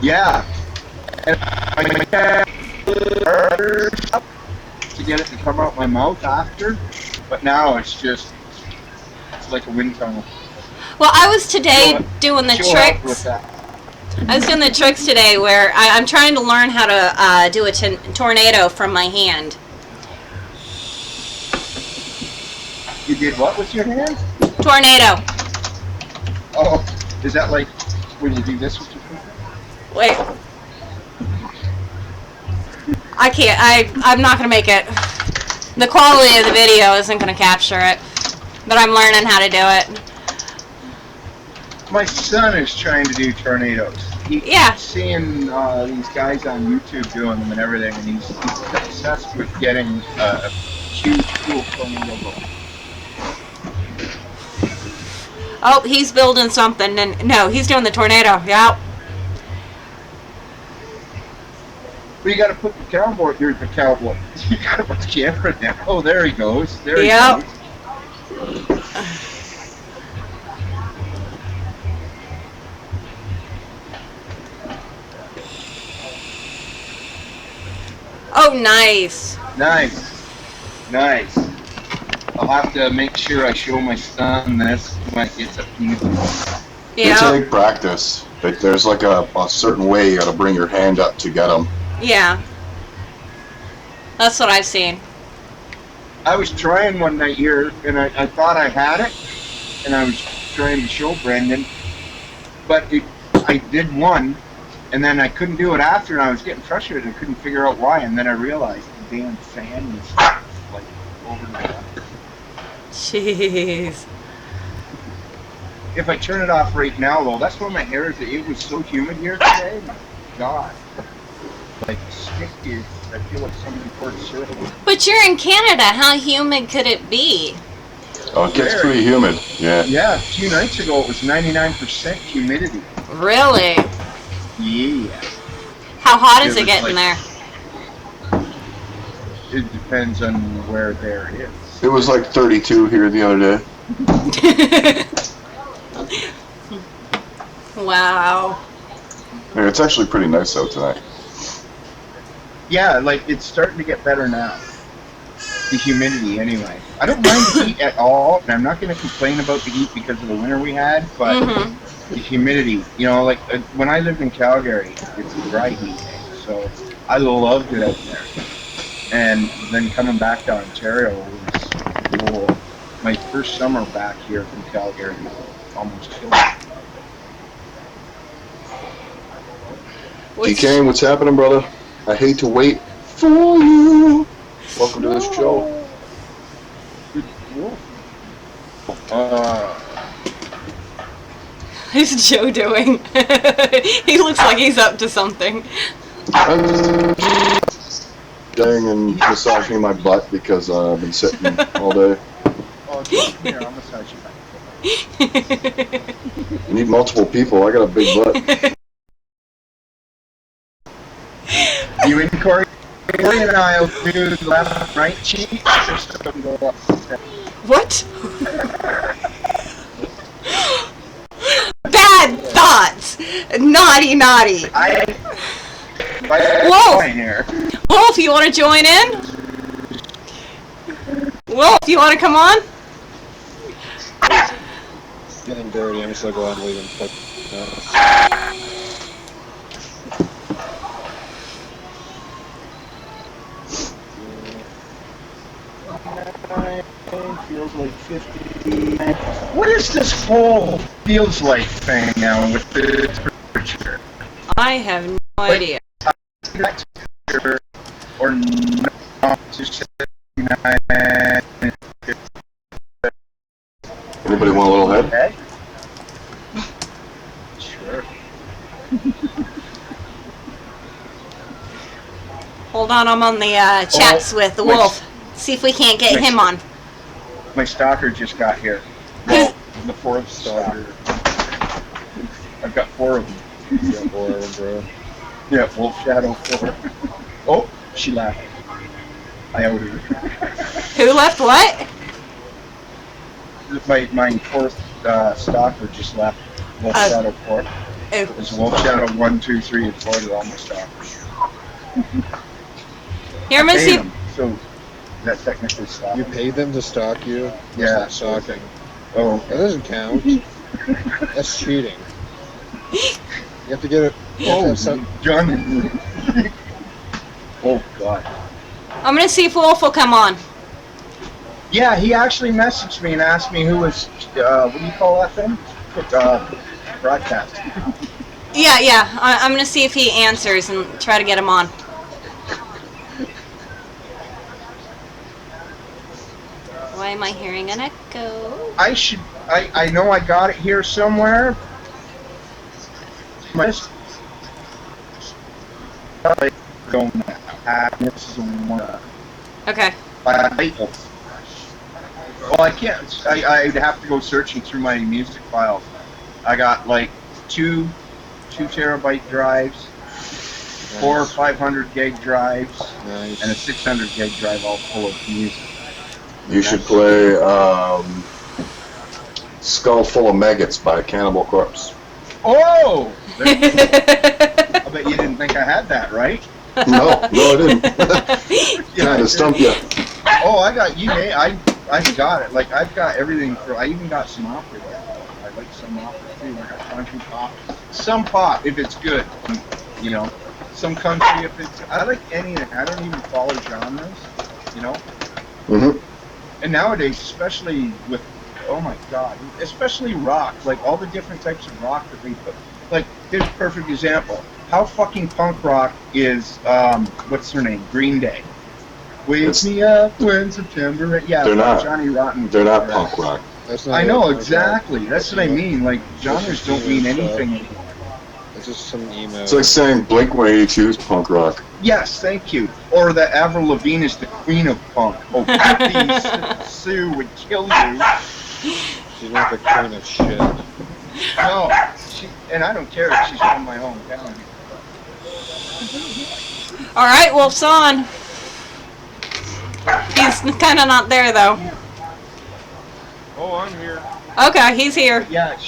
Yeah. And I to get it to come out my mouth after, but now it's like a wind tunnel. Well, I was today doing the Chill out with tricks. that. I was doing the tricks today where I'm trying to learn how to do a tornado from my hand. You did what with your hand? Tornado. Oh, is that like when you do this with your finger? Wait. I can't. I'm not going to make it. The quality of the video isn't going to capture it. But I'm learning how to do it. My son is trying to do tornadoes. He's seeing these guys on YouTube doing them and everything, and he's obsessed with getting a huge, cool tornado going. Oh, he's building something. And no, he's doing the tornado. Yep. But you got to put the cowboy. Here's the cowboy. You got to put the camera down. Oh, there he goes. There he goes. Oh, nice. Nice. Nice. I'll have to make sure I show my son this when it gets up to you. It's like practice. Like there's like a certain way you got to bring your hand up to get them. Yeah. That's what I've seen. I was trying one night here, and I thought I had it, and I was trying to show Brendan, but I did one, and then I couldn't do it after, and I was getting frustrated. I couldn't figure out why, and then I realized the damn fan was like over the top. Jeez. If I turn it off right now, though, that's why my hair is. It was so humid here today. My God, like stick is. I feel like somebody poured syrup. But you're in Canada. How humid could it be? Oh, it gets pretty humid. Yeah. Yeah, 2 nights ago it was 99% humidity. Really? Yeah. How hot is It it was getting like- It depends on where there is. It was like 32 here the other day. there? Wow. Yeah, it's actually pretty nice out tonight. Yeah, like it's starting to get better now. The humidity, anyway. I don't mind the heat at all, and I'm not going to complain about the heat because of the winter we had, but the humidity, you know, like when I lived in Calgary, it's a dry heat, so I loved it out there. And then coming back to Ontario was cool. My first summer back here from Calgary almost killed me. DK, what's happening, brother? I hate to wait for you. Welcome to the show. How's Joe doing? He looks like he's up to something. I'm dying and massaging my butt because I've been sitting all day. Oh, here, I'll massage you back. You need multiple people. I got a big butt. You and Corey and I'll do the left right cheek. What? Bad thoughts! Naughty, naughty. Whoa. Here. Wolf, you want to join in? Wolf, you want to come on? Getting dirty. I'm just gonna go ahead and leave him. Feels like 50. What is this whole feels like thing now with the temperature? I have no idea. Or not? Just Anybody want a little head? okay. Sure. Hold on, I'm on the chats with the wait. Wolf. See if we can't get Wait. him on. My stalker just got here. Well, the fourth stalker. I've got 4 of them. You got 4 of them, bro. Yeah, Wolf Shadow 4. Oh, she laughed. I outed her. Who left what? My 4th stalker just left. Wolf Shadow 4. Oh. It's Wolf Shadow 1, 2, 3, and 4. They're all my stalkers. Here, I'm gonna Paid see. them, so that's technically stalking. You paid them to stalk you? That's Yeah. not stalking. Oh, That doesn't count. That's cheating. You have to get it. oh, John. Oh, God. I'm gonna see if Wolf will come on. Yeah, he actually messaged me and asked me who was, what do you call that thing? Broadcast. Yeah. I'm gonna see if he answers and try to get him on. Why am I hearing an echo? I know I got it here somewhere. This is one. Okay. Well, I can't. I'd have to go searching through my music files. I got like 2 terabyte drives, 4 500 gig drives, Nice. and a 600 gig drive all full of music. You should play Skull Full of Maggots by Cannibal Corpse. Oh! I bet you didn't think I had that, right? No, I didn't. Kind of stumped you. Oh, I got you. I got it. Like I've got everything for. I even got some opera there. I like some opera too. I got country pop. Some pop if it's good. You know. some country if it's. I like anything. I don't even follow genres, you know. Mm-hmm. And nowadays, especially with, oh my God, especially rock, like all the different types of rock that they put. Like, here's a perfect example. How fucking punk rock is, what's her name? Green Day. Wake me up when September. Yeah, They're not. Johnny Rotten. They're not punk rock. That's not I know, punk rock. exactly. That's what I mean. Like, genres don't mean anything anymore. It's just some emo. It's like saying Blink-182 is punk rock. Yes, thank you. Or that Avril Lavigne is the queen of punk. Oh, Patty Sue would kill you. She's not the queen of shit. No, and I don't care if she's from my hometown. All right, Wolf's on. He's kind of not there though. Oh, I'm here. Okay, he's here. Yeah,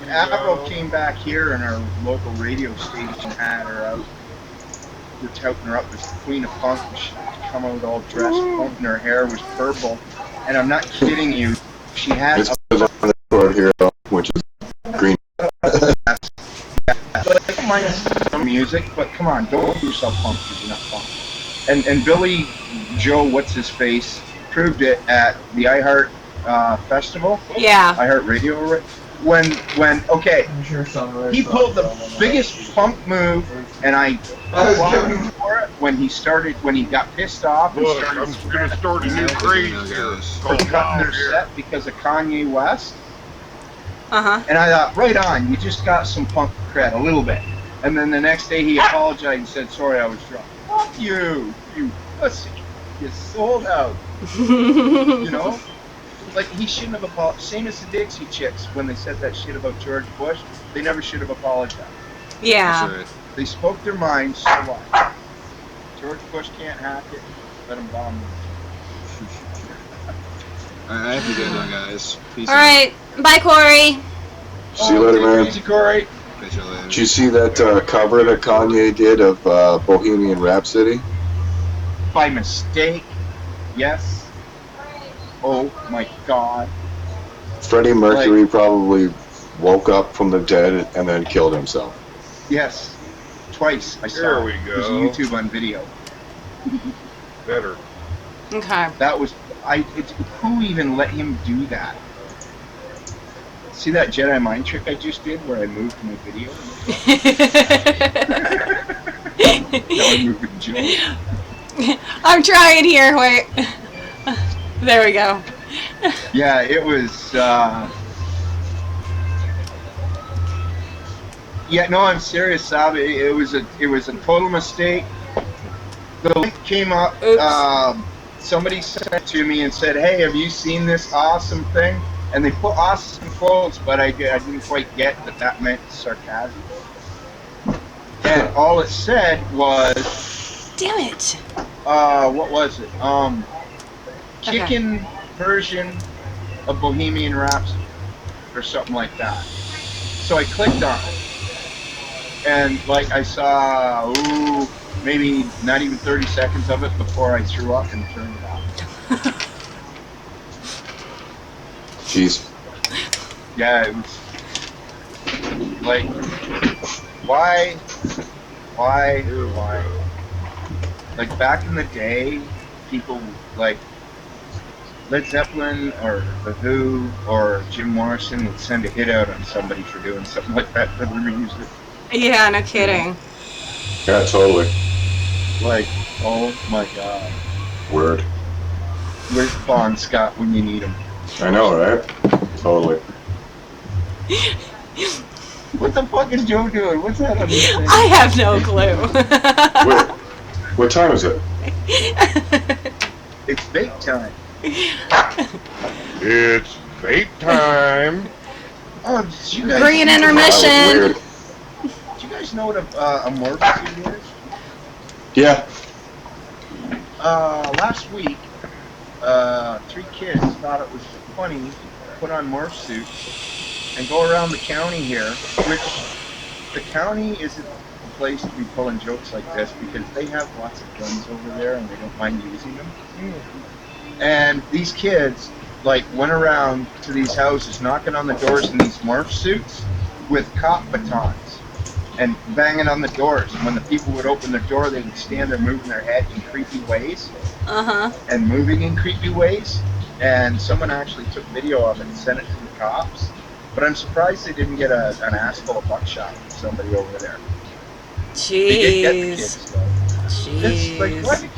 Avril came back here, and our local radio station had her out. We're touting her up as the queen of punk, and she'd come out all dressed punk, and her hair was purple. And I'm not kidding you. She had It's on the record here, which is green. I don't mind some music, but come on, don't do yourself punk because you're not punk. And Billy Joe, what's his face, proved it at the iHeart Festival. Yeah. iHeart Radio. When okay, he pulled the biggest punk move, and I applaud him for it when he got pissed off and Look, started I'm gonna start a new craze here. for cutting their set because of Kanye West. Uh-huh. And I thought, right on, you just got some punk cred, a little bit. And then the next day he apologized and said, sorry, I was drunk. Fuck you, you pussy. You sold out. You know? Like, he shouldn't have apologized. Same as the Dixie Chicks, when they said that shit about George Bush, they never should have apologized. Yeah. That's right. They spoke their minds, so what? George Bush can't hack it, let him bomb them. Alright, I have to go now, guys. Peace All right. Bye, Corey. See you later, man. Easy, Corey. out. Catch you later. Did you see that cover that Kanye did of Bohemian Rhapsody? By mistake, yes. Oh my God. Freddie Mercury probably woke up from the dead and then killed himself. Yes. Twice I saw There it. we It was go. YouTube on video. Better. Okay. That was who even let him do that? See that Jedi mind trick I just did where I moved my video? Now I'm moving Joe. I'm trying here. Wait. There we go. Yeah, it was. Yeah, no, I'm serious, Sab. It was a total mistake. The link came up. Oops. Somebody sent it to me and said, "Hey, have you seen this awesome thing?" And they put awesome quotes, but I didn't quite get that meant sarcasm. And all it said was, Damn it. what was it? Chicken version of Bohemian Rhapsody or something like that. So I clicked on it, and like I saw, maybe not even 30 seconds of it before I threw up and turned it off. Jeez. Yeah, it was like, why? Like back in the day, people like Led Zeppelin or The Who or Jim Morrison would send a hit out on somebody for doing something like that for their music. Yeah, no kidding. Yeah, totally. Like, oh my God. Word. Where's Bon Scott when you need him? I know, right? Totally. What the fuck is Joe doing? What's that on his thing? I have no clue. Wait, what time is it? It's bake time. It's vape time. Oh, did you guys? Green That was intermission. weird. Did you guys know what a morph suit is? Yeah. Last week, 3 kids thought it was funny to put on morph suits and go around the county here, which the county isn't a place to be pulling jokes like this because they have lots of guns over there and they don't mind using them. And these kids, like, went around to these houses knocking on the doors in these morph suits with cop batons. and banging on the doors. And when the people would open their door, they would stand there moving their head in creepy ways and moving in creepy ways. And someone actually took video of it and sent it to the cops. But I'm surprised they didn't get an ass full of buckshot from somebody over there. They did get the kids, though. It's like, why did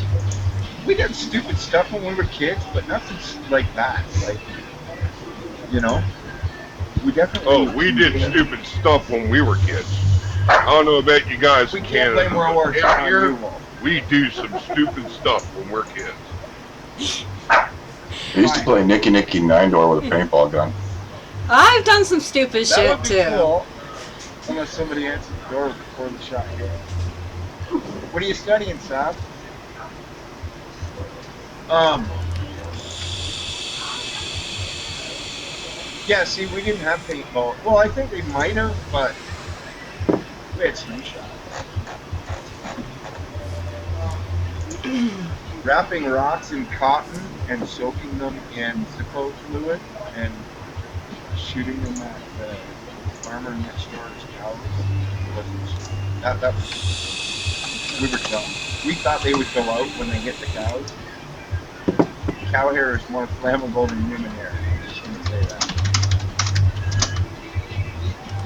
we did stupid stuff when we were kids, but nothing like that. Like, you know, we definitely. Oh, we did stupid stuff when we were kids. I don't know about you guys We in can't Canada. blame World War II but on here, you, Wolf. we do some stupid stuff when we're kids. I used to play Nicky Nicky 9-door with a paintball gun. I've done some stupid That shit would be too. cool. Unless somebody answered the door before the shot hit. What are you studying, Sam? Yeah, see, we didn't have paintball. Well, I think they might have, but we had slingshot. Wrapping rocks in cotton and soaking them in Zippo fluid and shooting them at the farmer next door's cows. That was, we were dumb. We thought they would go out when they hit the cows. Cow hair is more flammable than human hair. I'm just gonna say that.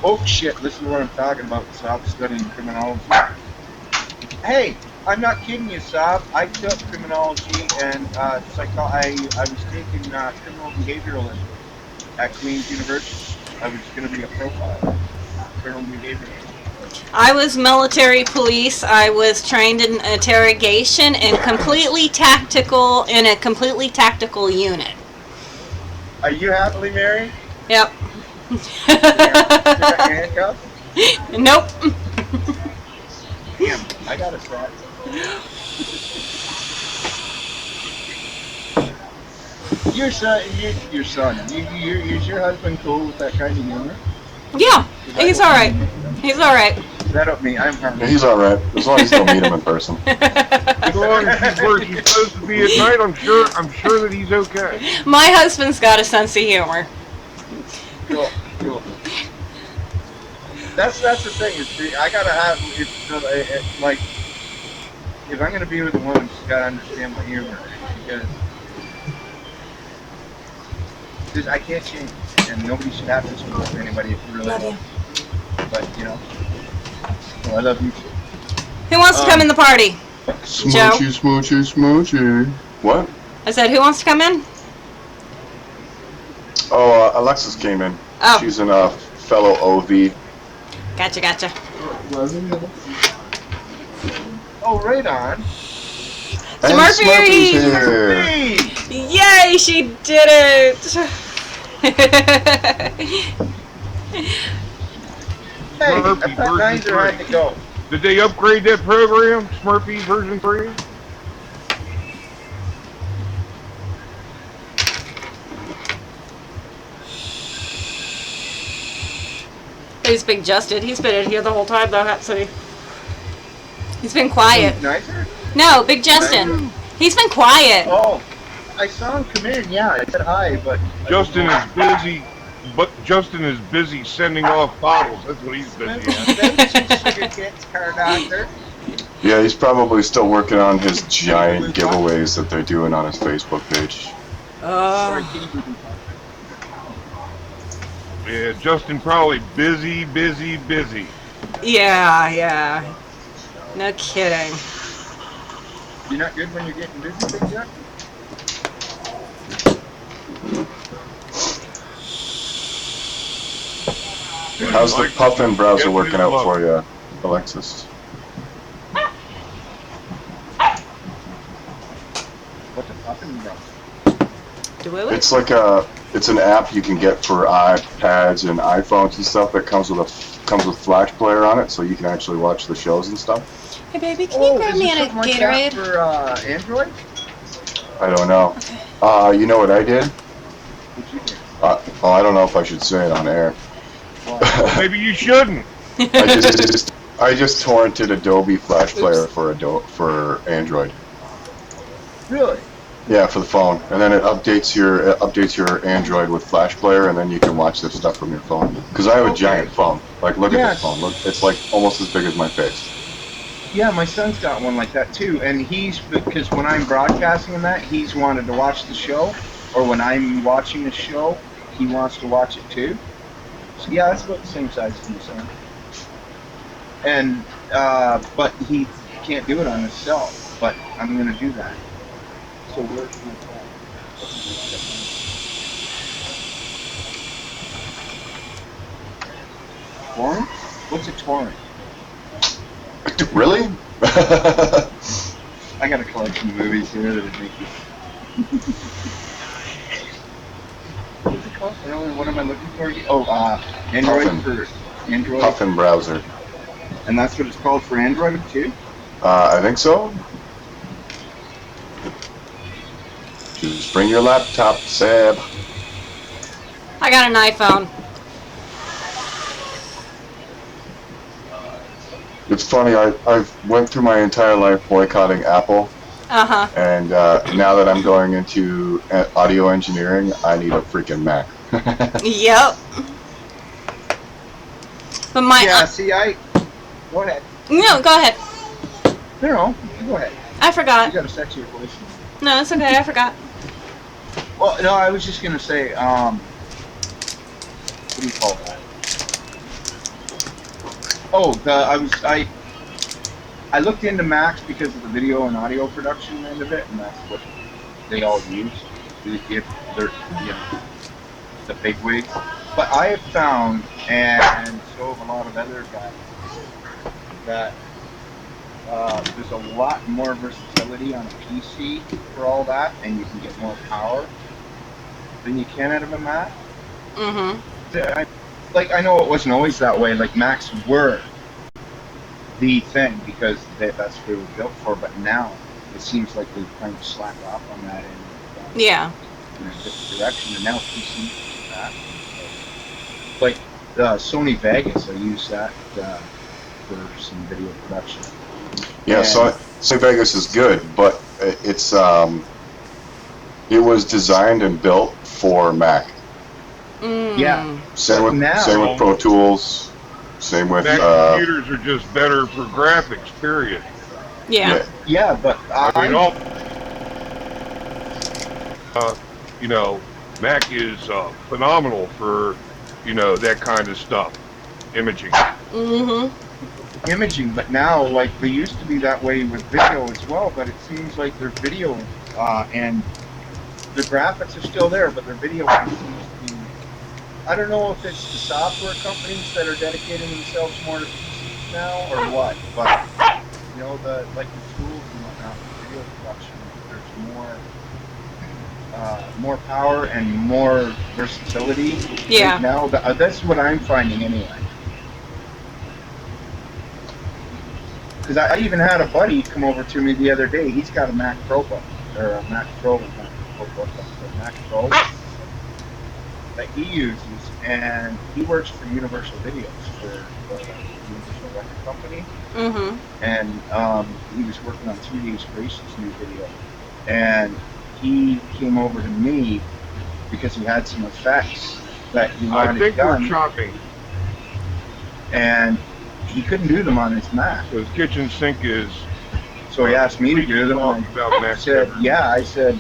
Oh shit, listen to what I'm talking about, Saab, studying criminology. Hey, I'm not kidding you, Saab. I took criminology and I was taking criminal behavioralism at Queen's University. I was going to be a profiler, criminal behavioralist. I was military police. I was trained in interrogation and completely tactical in a completely tactical unit. Are you happily married? Yep. Handcuffs? Nope. Damn, I got a set. Your son, is your husband cool with that kind of humor? Yeah, he's all right. He's all right. That up me, I'm harmless. Yeah, he's alright, as long as you don't meet him in person. As long as he's where he's supposed to be at night, I'm sure that he's okay. My husband's got a sense of humor. Cool. That's the thing. I gotta have like if I'm gonna be with a woman, she's gotta understand my humor because I can't change, and nobody should have to change with anybody if you really love them. But you know, well, I love you too. Who wants to come in the party? Joe? Smoochy. What? I said, who wants to come in? Oh, Alexis came in. Oh. She's a fellow OV. Gotcha. Oh, right on. And Smurfy! Smurfy's here. Hey, Yay, she did it! I thought Nizer had to go. Did they upgrade that program, Smurfy version 3? Who's Big Justin? He's been in here the whole time, though, hasn't he? He's been quiet. Nizer? No, Big Justin. He's been quiet. Oh, I saw him come in. Yeah, I said hi, but Justin is busy. But Justin is busy sending off bottles. That's what he's busy at. Yeah, he's probably still working on his giant giveaways that they're doing on his Facebook page. Yeah, Justin probably busy. Yeah. No kidding. You're not good when you're getting busy, Big Jack? How's the Puffin browser working out for you, Alexis? What's a Puffin browser? It's like it's an app you can get for iPads and iPhones and stuff that comes with Flash Player on it, so you can actually watch the shows and stuff. Hey, baby, can you grab me a Gatorade? For Android? I don't know. You know what I did? What you did? I don't know if I should say it on air. Maybe you shouldn't. I just torrented Adobe Flash Player for Android. Really? Yeah, for the phone, and then it updates your Android with Flash Player, and then you can watch this stuff from your phone. Because I have a giant phone. Like, look at this phone. Look, it's like almost as big as my face. Yeah, my son's got one like that too, and because when I'm broadcasting and that, he's wanted to watch the show, or when I'm watching the show, he wants to watch it too. So yeah, that's about the same size as my son. And but he can't do it on his cell. But I'm gonna do that. So where's my phone? Torrent? What's a torrent? Really? I got a collection of movies here that would make you. What's it called? What am I looking for? Oh, Android Puffin. for Android. Puffin browser. And that's what it's called for Android too? I think so. Just bring your laptop, Seb. I got an iPhone. It's funny, I've went through my entire life boycotting Apple, and now that I'm going into audio engineering, I need a freaking Mac. Yep. But my Go ahead. no, go ahead. No, go ahead. I forgot. You got a sexy voice. No, it's okay. I forgot. Well, no, I was just gonna say, what do you call that? Oh, I looked into Macs because of the video and audio production end of it, and that's what they all use. If they're, the big wigs. But I have found, and so have a lot of other guys, that there's a lot more versatility on a PC for all that, and you can get more power than you can out of a Mac. Mm-hmm. I know it wasn't always that way. Like, Macs were the thing because that's what they were built for. But now it seems like they've kind of slacked off on that and Yeah. in a different direction. And now PCs do that. Like Sony Vegas, I use that for some video production. Yeah, so Sony Vegas is good, but it was designed and built for Mac. Yeah. Same with Pro Tools. Same with Mac computers are just better for graphics. Period. Yeah. Yeah, but I mean, Mac is phenomenal for that kind of stuff, imaging. Mm-hmm. Imaging, but now, like, they used to be that way with video as well, but it seems like their video and the graphics are still there, but their video seems to be, I don't know if it's the software companies that are dedicating themselves more to PCs now or what, but the tools and whatnot for video production, there's more power and more versatility. Yeah. Right now, that's what I'm finding anyway. Because I even had a buddy come over to me the other day. He's got a Mac Pro book, or a Mac Pro that he uses, and he works for Universal Videos, for the Universal Record Company. Mm-hmm. And he was working on 3 Days Grace's new video, and he came over to me because he had some effects that he wanted I think done. we're chopping. And he couldn't do them on his Mac. So his kitchen sink is. So he asked me to do them. And I said, yeah. I said,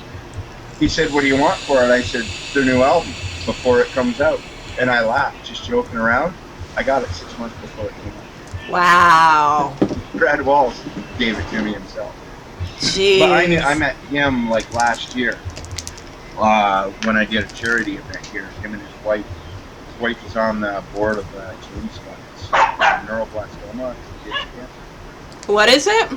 he said, what do you want for it? I said, their new album before it comes out. And I laughed, just joking around. I got it 6 months before it came out. Wow. Brad Walls gave it to me himself. Jeez. But I met him like last year when I did a charity event here. Him and his wife. His wife was on the board of James Fund. Neuroblastoma. What is it?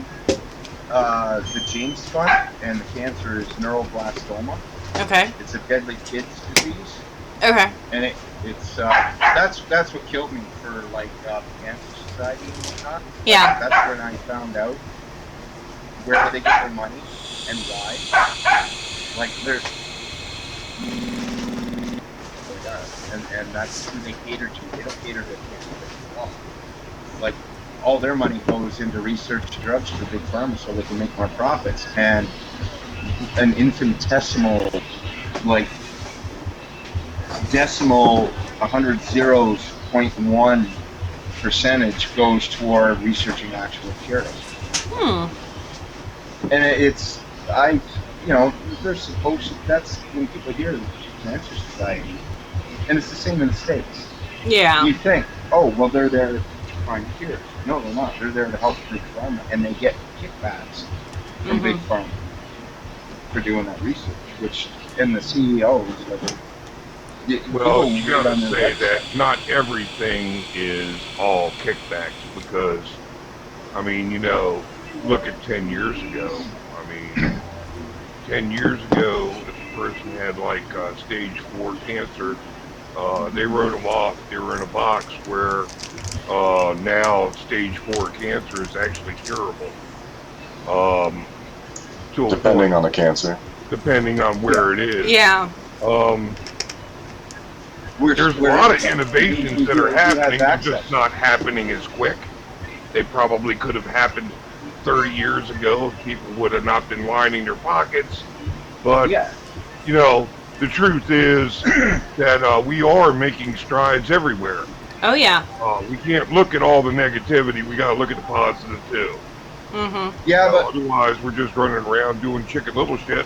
The James Fund, and the cancer is neuroblastoma. Okay. It's a deadly kids disease. Okay. And it's that's what killed me for the Cancer Society and whatnot. Yeah. That's when I found out where they get their money and why. Like there's and that's who they cater to. They don't cater to cancer. Like all their money goes into research drugs for big pharma so they can make more profits. And an infinitesimal, like decimal 100 zeros 0.1 percentage goes toward researching actual cures. And it's, they're supposed to, that's when people hear the Cancer Society. And it's the same in the States. Yeah. You think, oh, well, they're there to find cures. No, they're not. They're there to help Big Pharma, and they get kickbacks from Big Pharma for doing that research, which, and the CEOs, Well, you gotta say that not everything is all kickbacks because, I mean, look at 10 years ago. I mean, 10 years ago, if a person had like stage 4 cancer, they wrote them off. They were in a box where now stage 4 cancer is actually curable. Depending on the cancer. Depending on where it is. Yeah. There's a lot of innovations that are happening, they're just not happening as quick. They probably could have happened 30 years ago if people would have not been lining their pockets. But, the truth is that we are making strides everywhere. Oh, yeah. We can't look at all the negativity, we gotta look at the positive too. Yeah, but otherwise we're just running around doing chicken little shit,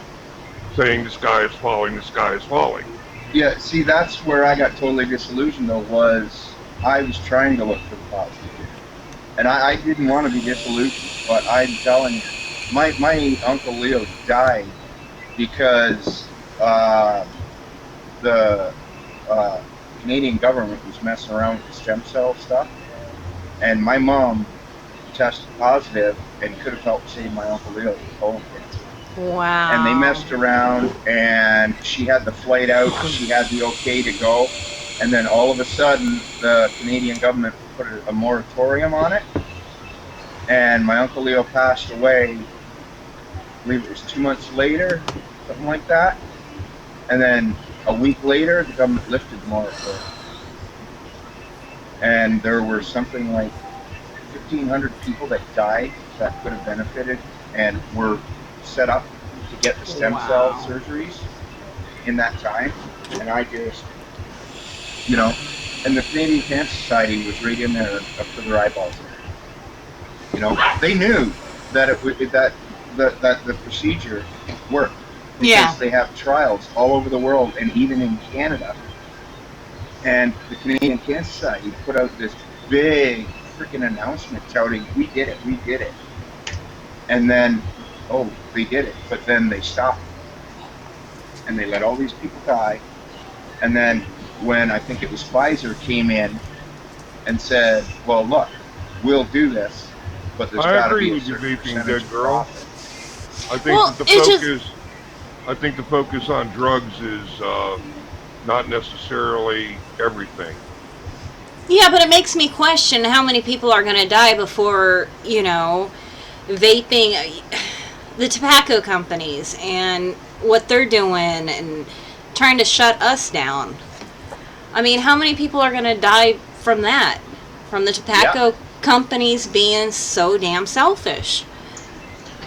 saying the sky is falling, the sky is falling. yeah, see, that's where I got totally disillusioned, though, was I was trying to look for the positive. And I didn't want to be disillusioned, but I'm telling you, my Uncle Leo died because the Canadian government was messing around with the stem cell stuff, and my mom tested positive and could have helped save my Uncle Leo with colon cancer. Wow. And they messed around, and she had the flight out, she had the okay to go, and then all of a sudden, the Canadian government put a moratorium on it, and my Uncle Leo passed away, I believe it was 2 months later, something like that, and then a week later, the government lifted the moratorium. And there were something like 1,500 people that died that could have benefited and were set up to get the stem cell surgeries in that time. And I just, and the Canadian Cancer Society was right in there up to their eyeballs. They knew that that the procedure worked because they have trials all over the world and even in Canada. And the Canadian Cancer Society put out this big freaking announcement touting, we did it. And then, they did it, but then they stopped. And they let all these people die. And then when I think it was Pfizer came in and said, well, look, we'll do this, but there's got to be a certain percentage of profit. I think the focus on drugs is not necessarily everything. Yeah, but it makes me question how many people are going to die before, vaping, the tobacco companies and what they're doing and trying to shut us down. I mean, how many people are going to die from that? From the tobacco companies being so damn selfish.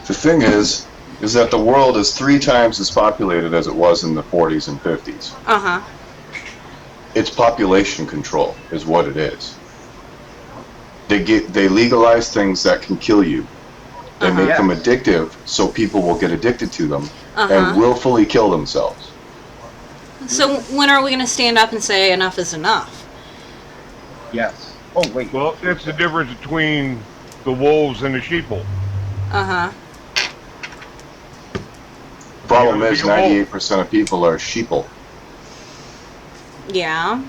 The thing is that the world is 3 times as populated as it was in the 40s and 50s. Uh-huh. It's population control is what it is. They legalize things that can kill you. They make them addictive so people will get addicted to them and willfully kill themselves. So when are we going to stand up and say enough is enough? Yes. Oh, wait. Well, that's the difference between the wolves and the sheeple. Uh-huh. Problem is 98% of people are sheeple. Yeah.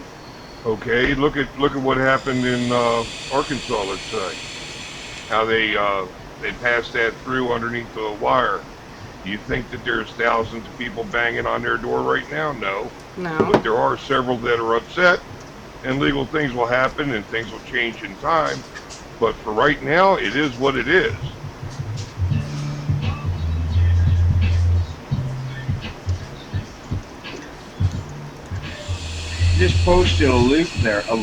Okay, look at what happened in Arkansas, let's say. How they passed that through underneath the wire. Do you think that there's thousands of people banging on their door right now? No. But there are several that are upset, and legal things will happen and things will change in time. But for right now, it is what it is. Just posted a link there. A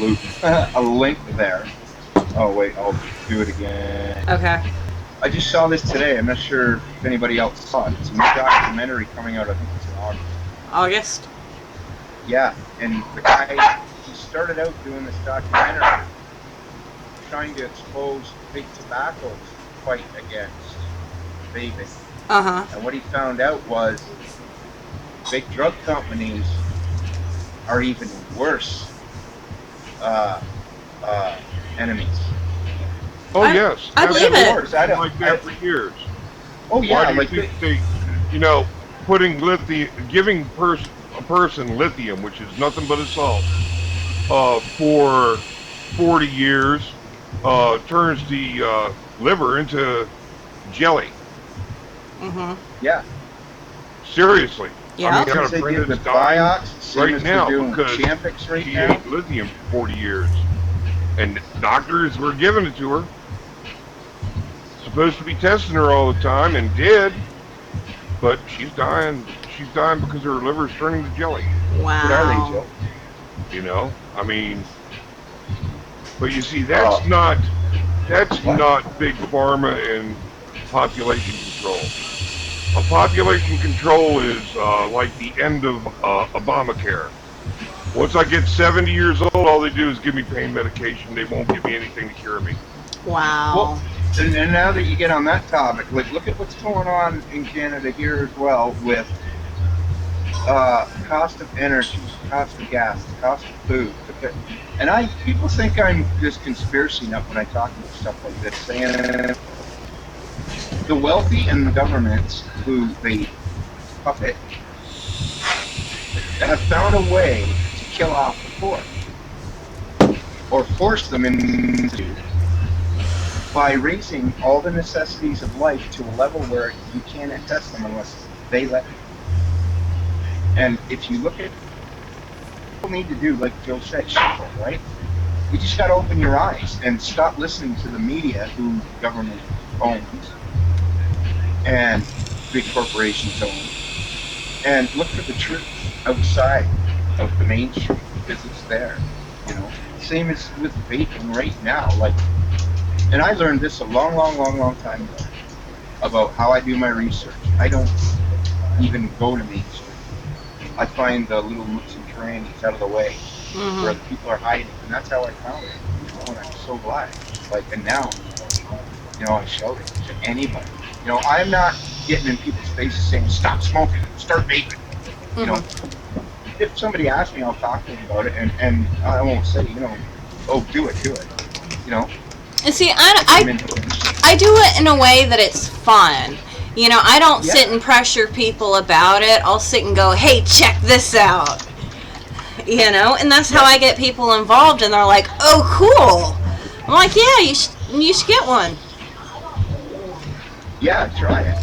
link there. Oh wait, I'll do it again. Okay. I just saw this today. I'm not sure if anybody else saw it. It's a new documentary coming out. I think it's in August. August. Yeah, and the guy, he started out doing this documentary trying to expose big tobacco's fight against vaping. And what he found out was big drug companies are even worse enemies. Oh, yes. I believe it. Worse. I don't Like that for years. Oh yeah, Why do you like think they, you know, putting lithium, giving a person lithium, which is nothing but a salt, for 40 years, turns the liver into jelly. yeah. Seriously. Yeah. I mean, I got Since a they friend did that's the dying Vioxx, same right as now they're doing because Champix right she now. ate lithium for 40 years. And doctors were giving it to her. Supposed to be testing her all the time, and did. But she's dying. She's dying because her liver's turning to jelly. What are they, Wow. Joe? You know, I mean, but you see, that's not big pharma and population control. A population control is like the end of Obamacare. Once I get 70 years old, all they do is give me pain medication. They won't give me anything to cure me. Wow. Well, and now that you get on that topic, like look at what's going on in Canada here as well with cost of energy, cost of gas, cost of food. And people think I'm just conspiracy nut when I talk about stuff like this, saying the wealthy and the governments who they puppet have found a way to kill off the poor or force them into by raising all the necessities of life to a level where you can't access them unless they let you. And if you look at what people need to do, like Joe said, simple, right? You just got to open your eyes and stop listening to the media who government owns and big corporations own, and look for the truth outside of the mainstream because it's there, you know. Same as with vaping right now, like, and I learned this a long time ago about how I do my research. I don't even go to mainstream. I find the little nooks and crannies out of the way where the people are hiding, and that's how I found it. You know, and I'm so glad. Like, and now, you know, I'm shouting to anybody. You know, I'm not getting in people's faces saying, stop smoking, start vaping. You know, if somebody asks me, I'll talk to them about it, and I won't say, you know, oh, do it, you know. And see, I do it in a way that it's fun. You know, I don't sit and pressure people about it. I'll sit and go, hey, check this out. You know, and that's how I get people involved, and they're like, oh, cool. I'm like, yeah, you should get one. Yeah, try it.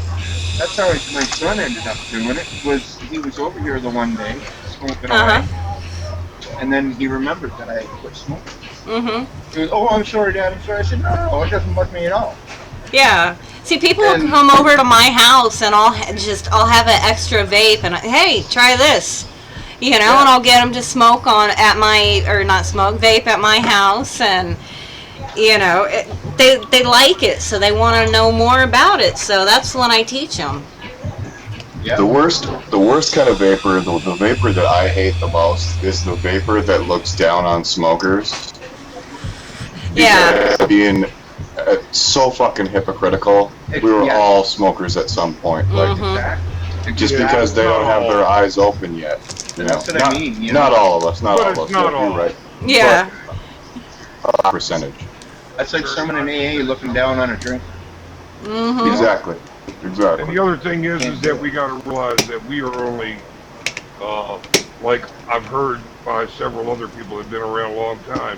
That's how my son ended up doing it. He was over here the one day, smoking away, and then he remembered that I had quit smoking. He goes, oh, I'm sorry, Dad, I'm sorry. I said, no, it doesn't bug me at all. Yeah. See, people will come over to my house, and I'll have an extra vape, and hey, try this, you know, and I'll get them to smoke vape at my house, and you know, they like it, so they want to know more about it. So that's when I teach them. Yeah. The worst kind of vapor, the vapor that I hate the most, is the vapor that looks down on smokers. Yeah. Being so fucking hypocritical. We were all smokers at some point. Like, just because they don't have their eyes open yet. You know? That's what I mean. You know? Not all of us. Not But all it's of us. not all. You're right. Yeah. But a percentage. That's like someone in AA looking down on a drink. Exactly. And the other thing is that we got to realize that we are only, like I've heard by several other people that have been around a long time,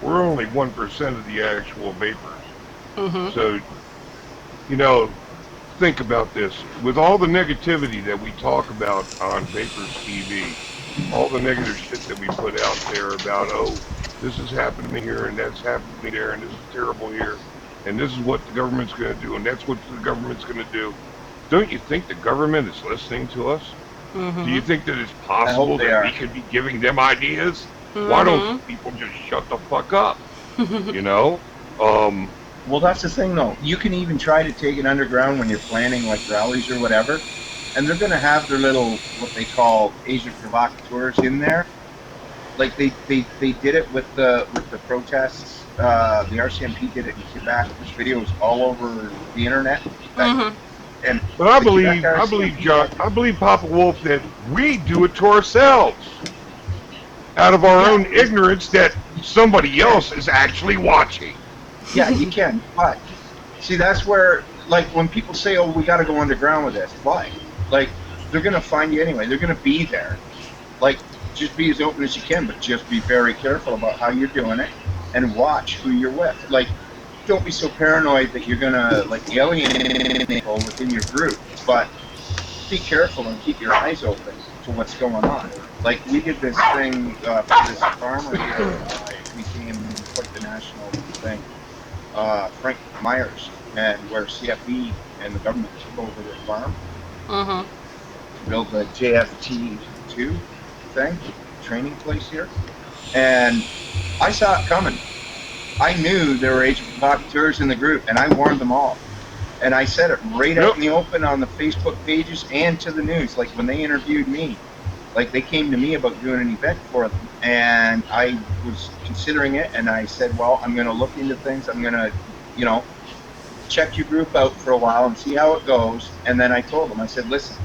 we're only 1% of the actual vapors. So, you know, think about this. With all the negativity that we talk about on Vapors TV, all the negative shit that we put out there about, oh, this is happening here and that's happening there and this is terrible here and this is what the government's going to do and that's what the government's going to do. Don't you think the government is listening to us? Do you think that it's possible that we could be giving them ideas? Why don't people just shut the fuck up? You know? Well, that's the thing, though. You can even try to take it underground when you're planning like rallies or whatever, and they're going to have their little what they call agent provocateurs in there. Like they did it with the protests. The RCMP did it in Quebec. There's videos all over the internet. And But I the Quebec believe, RCMP John, I believe, Papa Wolf, that we do it to ourselves out of our own ignorance that somebody else is actually watching. Yeah, you can, but see, that's where, like, when people say, "Oh, we got to go underground with this," why? Like, they're gonna find you anyway. They're gonna be there. Like, just be as open as you can, but just be very careful about how you're doing it, and watch who you're with. Like, don't be so paranoid that you're gonna like alienate people within your group, but be careful and keep your eyes open to what's going on. Like, we did this thing for this farmer here. We came quite the national thing. Frank Myers, and where CFE and the government took over their farm to build the JFT2 thing, training place here. And I saw it coming. I knew there were agent provocateurs in the group, and I warned them all. And I said it right out in the open on the Facebook pages and to the news. Like, when they interviewed me, like, they came to me about doing an event for them, and I was considering it, and I said, well, I'm going to look into things. I'm going to, you know, check your group out for a while and see how it goes. And then I told them, I said, listen,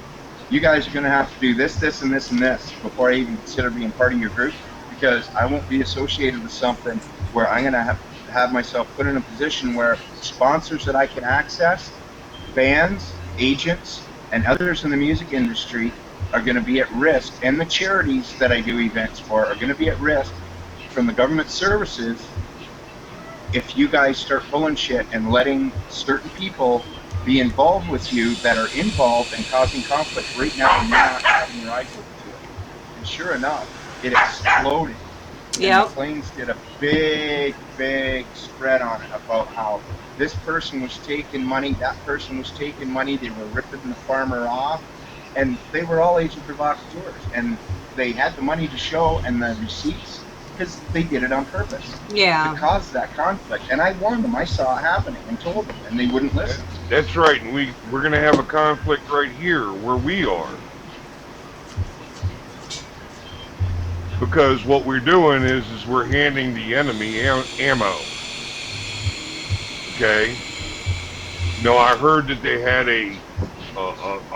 you guys are going to have to do this, this, and this, and this before I even consider being part of your group, because I won't be associated with something where I'm going to have myself put in a position where sponsors that I can access, bands, agents, and others in the music industry are going to be at risk, and the charities that I do events for are going to be at risk from the government services if you guys start pulling shit and letting certain people be involved with you that are involved and causing conflict right now, and you're not having your eyes open to it. And sure enough, it exploded. Yep. And the Plains did a big spread on it about how this person was taking money, that person was taking money, they were ripping the farmer off, and they were all agent provocateurs, and they had the money to show and the receipts because they did it on purpose. Yeah. To cause that conflict. And I warned them, I saw it happening and told them, and they wouldn't listen. That's right, and we're going to have a conflict right here where we are. Because what we're doing is we're handing the enemy ammo. Okay? No, I heard that they had a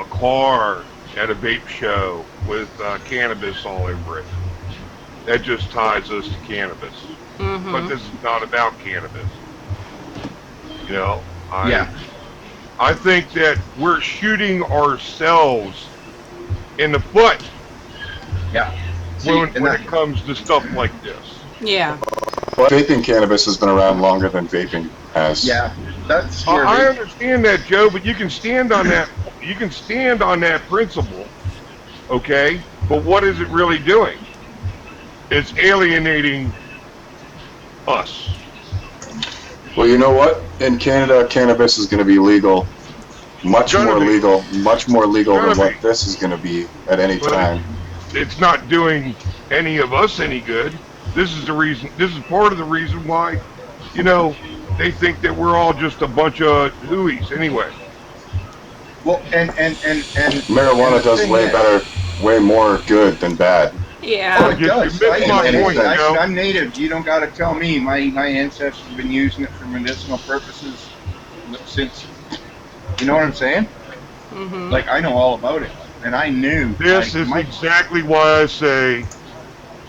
car at a vape show with cannabis all over it. That just ties us to cannabis. But this is not about cannabis. You know? I think that we're shooting ourselves in the foot. Yeah. When it comes to stuff like this. Yeah. But vaping cannabis has been around longer than vaping has. Yeah, that's scary. I understand that, Joe, but you can stand on that. You can stand on that principle, okay? But what is it really doing? It's alienating us. Well, you know what? In Canada, cannabis is going to be legal, much more legal than what this is going to be at any time. It's not doing any of us any good. This is the reason. This is part of the reason why, you know, they think that we're all just a bunch of hooeys anyway. Well, and marijuana does way more good than bad. Yeah. Oh, it does. I'm I'm native. You don't got to tell me. My ancestors have been using it for medicinal purposes since. You know what I'm saying? Like, I know all about it. And I knew. This is exactly why I say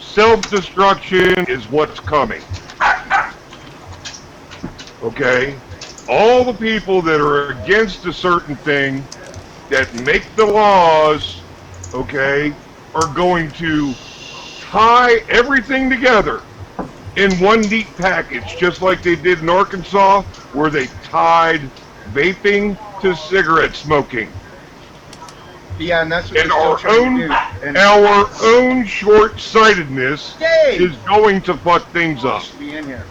self-destruction is what's coming. Okay? All the people that are against a certain thing, that make the laws, okay, are going to tie everything together in one neat package, just like they did in Arkansas, where they tied vaping to cigarette smoking. Yeah, and that's what and our own short-sightedness is going to fuck things up. Be in here.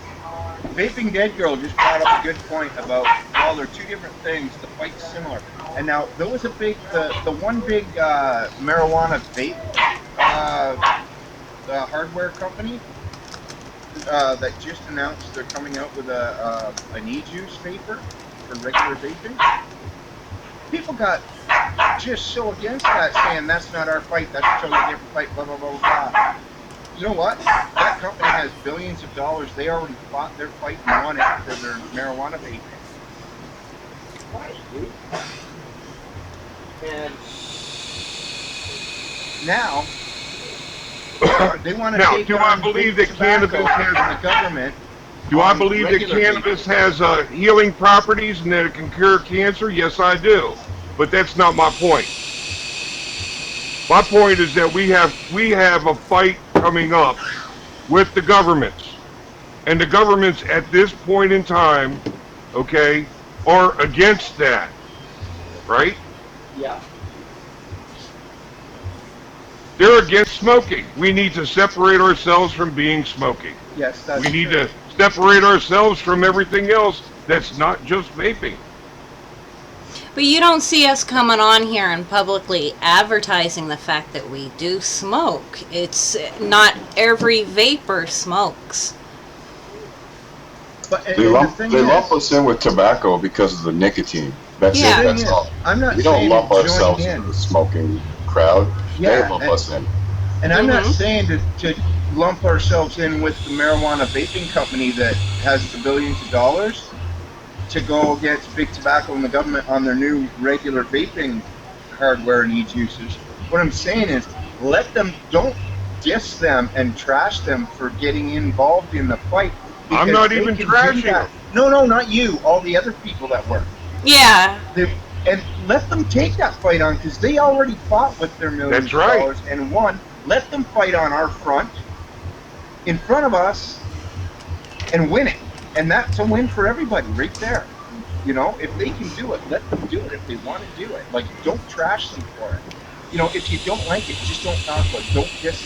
Vaping Dead Girl just brought up a good point about, well, they're two different things. The fight's similar. And now, there was a big, the one big marijuana vape hardware company that just announced they're coming out with an e-juice vapor for regular vaping. People got just so against that, saying that's not our fight, that's a totally different fight, blah, blah, blah, blah. You know what? That company has billions of dollars. They already fought their fight and won it for their marijuana vaping. Why, dude? And now, they want to take do I believe that cannabis has the government? Do I believe that cannabis has healing properties and that it can cure cancer? Yes, I do. But that's not my point. My point is that we have a fight coming up with the governments. And the governments at this point in time, okay, are against that. Right? Yeah. They're against smoking. We need to separate ourselves from being smoking. Yes, that's We need true. to separate ourselves from everything else that's not just vaping. But you don't see us coming on here and publicly advertising the fact that we do smoke. It's not every vapor smokes. But They lump us in with tobacco because of the nicotine. That's Yeah. it. That's all. I'm not We don't saying lump to join ourselves in. into the smoking crowd. Yeah, They lump and- us in. And I'm not Mhm. saying to lump ourselves in with the marijuana vaping company that has the billions of dollars to go against big tobacco and the government on their new regular vaping hardware and e-juices. What I'm saying is, don't diss them and trash them for getting involved in the fight. I'm because not they even can do trashing that. them. No, not you. All the other people that work. Yeah. And let them take that fight on because they already fought with their millions That's right. of dollars and won. Let them fight on our front, in front of us, and win it. And that's a win for everybody right there. You know, if they can do it, let them do it if they want to do it. Like, don't trash them for it. You know, if you don't like it, just don't talk about it. Don't just,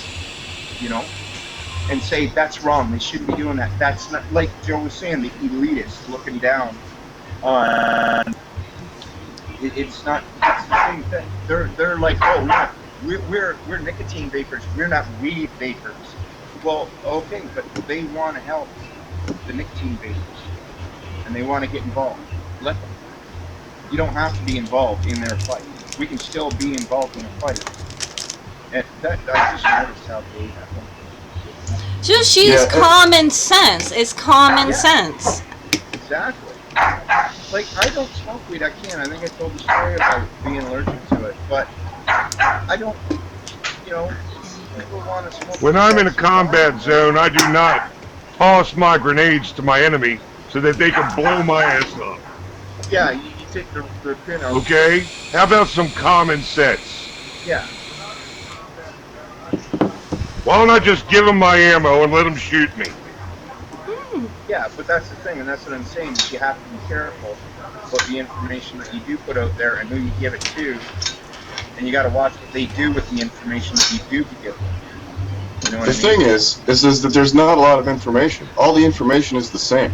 you know, and say that's wrong. They shouldn't be doing that. That's not, like Joe was saying, the elitists looking down on. It's not. It's the same thing. They're like, oh, we're nicotine vapors. We're not weed vapors. Well, okay, but they want to help the nicotine vapors, and they want to get involved. Let them. You don't have to be involved in their fight. We can still be involved in a fight. And that I just noticed how they have. Just use Yeah, common sense. It's common Yeah. sense. Exactly. Like, I don't smoke weed. I can't. I think I told the story about being allergic to it. But I don't, you know, people want to smoke. When I'm in a weed. combat zone, I do not toss my grenades to my enemy so that they can blow my ass up. Yeah, you take the pin out. Okay? How about some common sense? Yeah. Why don't I just give them my ammo and let them shoot me? Yeah, but that's the thing, and that's what I'm saying. Is you have to be careful about the information that you do put out there and who you give it to, and you got to watch what they do with the information that you do give them. You know what The I mean? thing is that there's not a lot of information. All the information is the same.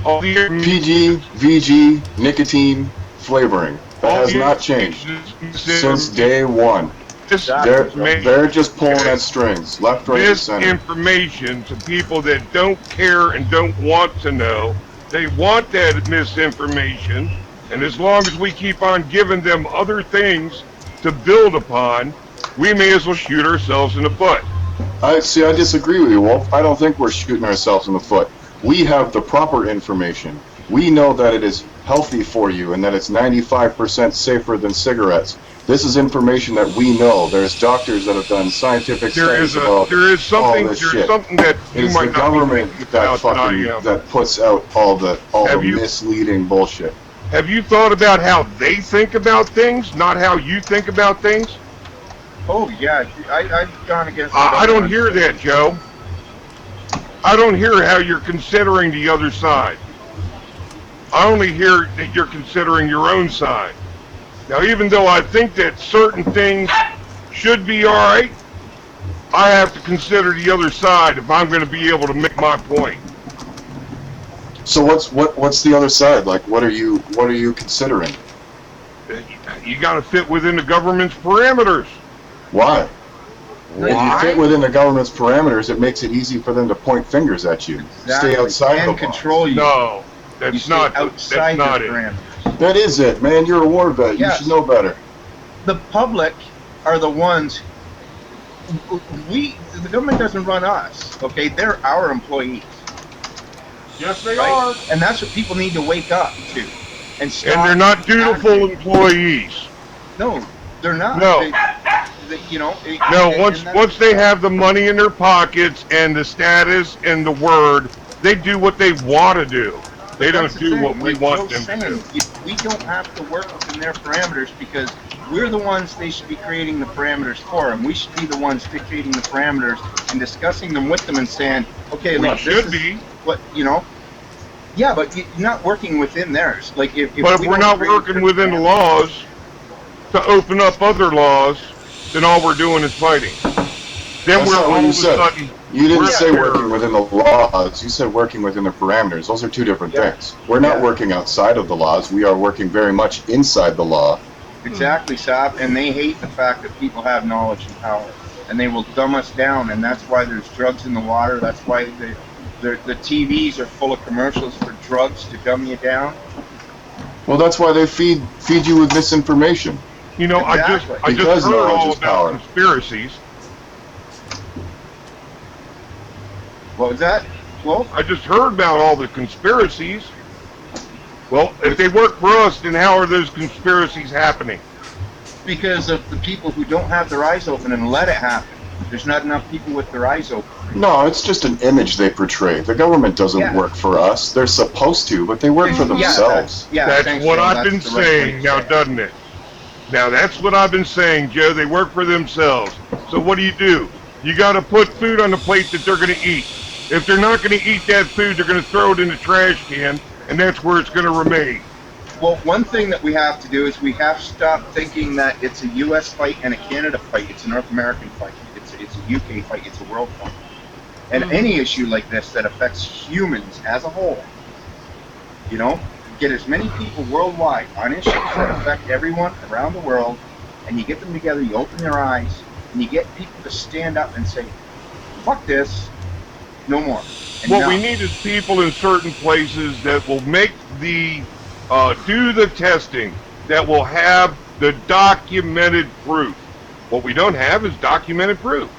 All the PG, VG, nicotine, flavoring. That has not changed since day one. They're just pulling at strings, left, right, and center. Misinformation to people that don't care and don't want to know. They want that misinformation, and as long as we keep on giving them other things to build upon, we may as well shoot ourselves in the foot. I disagree with you, Wolf. I don't think we're shooting ourselves in the foot. We have the proper information. We know that it is healthy for you and that it's 95% safer than cigarettes. This is information that we know. There's doctors that have done scientific studies about all this shit. Something that It you is might the not be government thinking that about than I am. that puts out all the misleading bullshit. Have you thought about how they think about things, not how you think about things? Oh yeah, I've gone against. I don't hear that, Joe. I don't hear how you're considering the other side. I only hear that you're considering your own side. Now, even though I think that certain things should be all right, I have to consider the other side if I'm going to be able to make my point. So what's the other side? Like, what are you considering? You got to fit within the government's parameters. Why? If you fit within the government's parameters, it makes it easy for them to point fingers at you. Exactly. Stay outside and the control you. No, You that's stay not. outside That's not your it. parameters. That is it, man. You're a war vet. Yes. You should know better. The public are the ones. The government doesn't run us. Okay, they're our employees. Yes, they Right? are. And that's what people need to wake up to. And stop. And they're not dutiful employees. No, they're not. No. You know. No, and once that's- they have the money in their pockets and the status and the word, they do what they want to do. They don't That's the do thing, what we like want Joe's them to do. saying, we don't have to work within their parameters because we're the ones they should be creating the parameters for, and we should be the ones dictating the parameters and discussing them with them and saying, okay, We look, should this is be. what, you know. Yeah, but you're not working within theirs. Like if But if we we're don't not create working the within the parameters- laws to open up other laws, then all we're doing is fighting. Then That's we're not what all you of a said. sudden. You didn't We're say here. working within the laws. You said working within the parameters. Those are two different Yeah. things. We're not Yeah. working outside of the laws. We are working very much inside the law. Exactly, Sab, and they hate the fact that people have knowledge and power, and they will dumb us down, and that's why there's drugs in the water. That's why the TVs are full of commercials for drugs to dumb you down. Well, that's why they feed you with misinformation. You know, Exactly. I Because just heard knowledge all is about power. conspiracies. What was that? Well, I just heard about all the conspiracies. Well, if they work for us, then how are those conspiracies happening? because of the people who don't have their eyes open and let it happen. There's not enough people with their eyes open. No, it's just an image they portray. The government doesn't Yeah. work for us. They're supposed to, but they work for Yeah, themselves. That's thanks, what Joe. I've That's been the right way saying to now, say it. doesn't it? Now that's what I've been saying, Joe. They work for themselves. So what do? You got to put food on the plate that they're going to eat. If they're not going to eat that food, they're going to throw it in the trash can, and that's where it's going to remain. Well, one thing that we have to do is we have to stop thinking that it's a U.S. fight and a Canada fight. It's a North American fight. It's a UK fight. It's a world fight. And any issue like this that affects humans as a whole, you know, get as many people worldwide on issues that affect everyone around the world, and you get them together, you open their eyes, and you get people to stand up and say, fuck this, no more. And What no. we need is people in certain places that will make do the testing, that will have the documented proof. What we don't have is documented proof.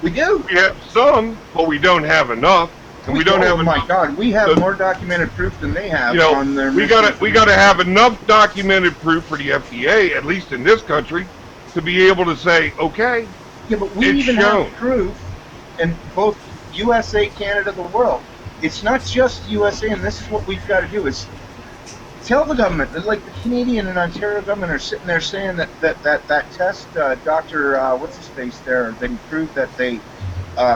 We do. We have some, but we don't have enough, and we don't have Oh my enough. God, we have So- more documented proof than they have You know, on their. we gotta have enough documented proof for the FDA, at least in this country, to be able to say, okay, Yeah, but we it's even shown. have proof in both USA, Canada, the world. It's not just USA, and this is what we've got to do: is tell the government, like the Canadian and Ontario government are sitting there saying that test, Dr. What's his face there, they proved that they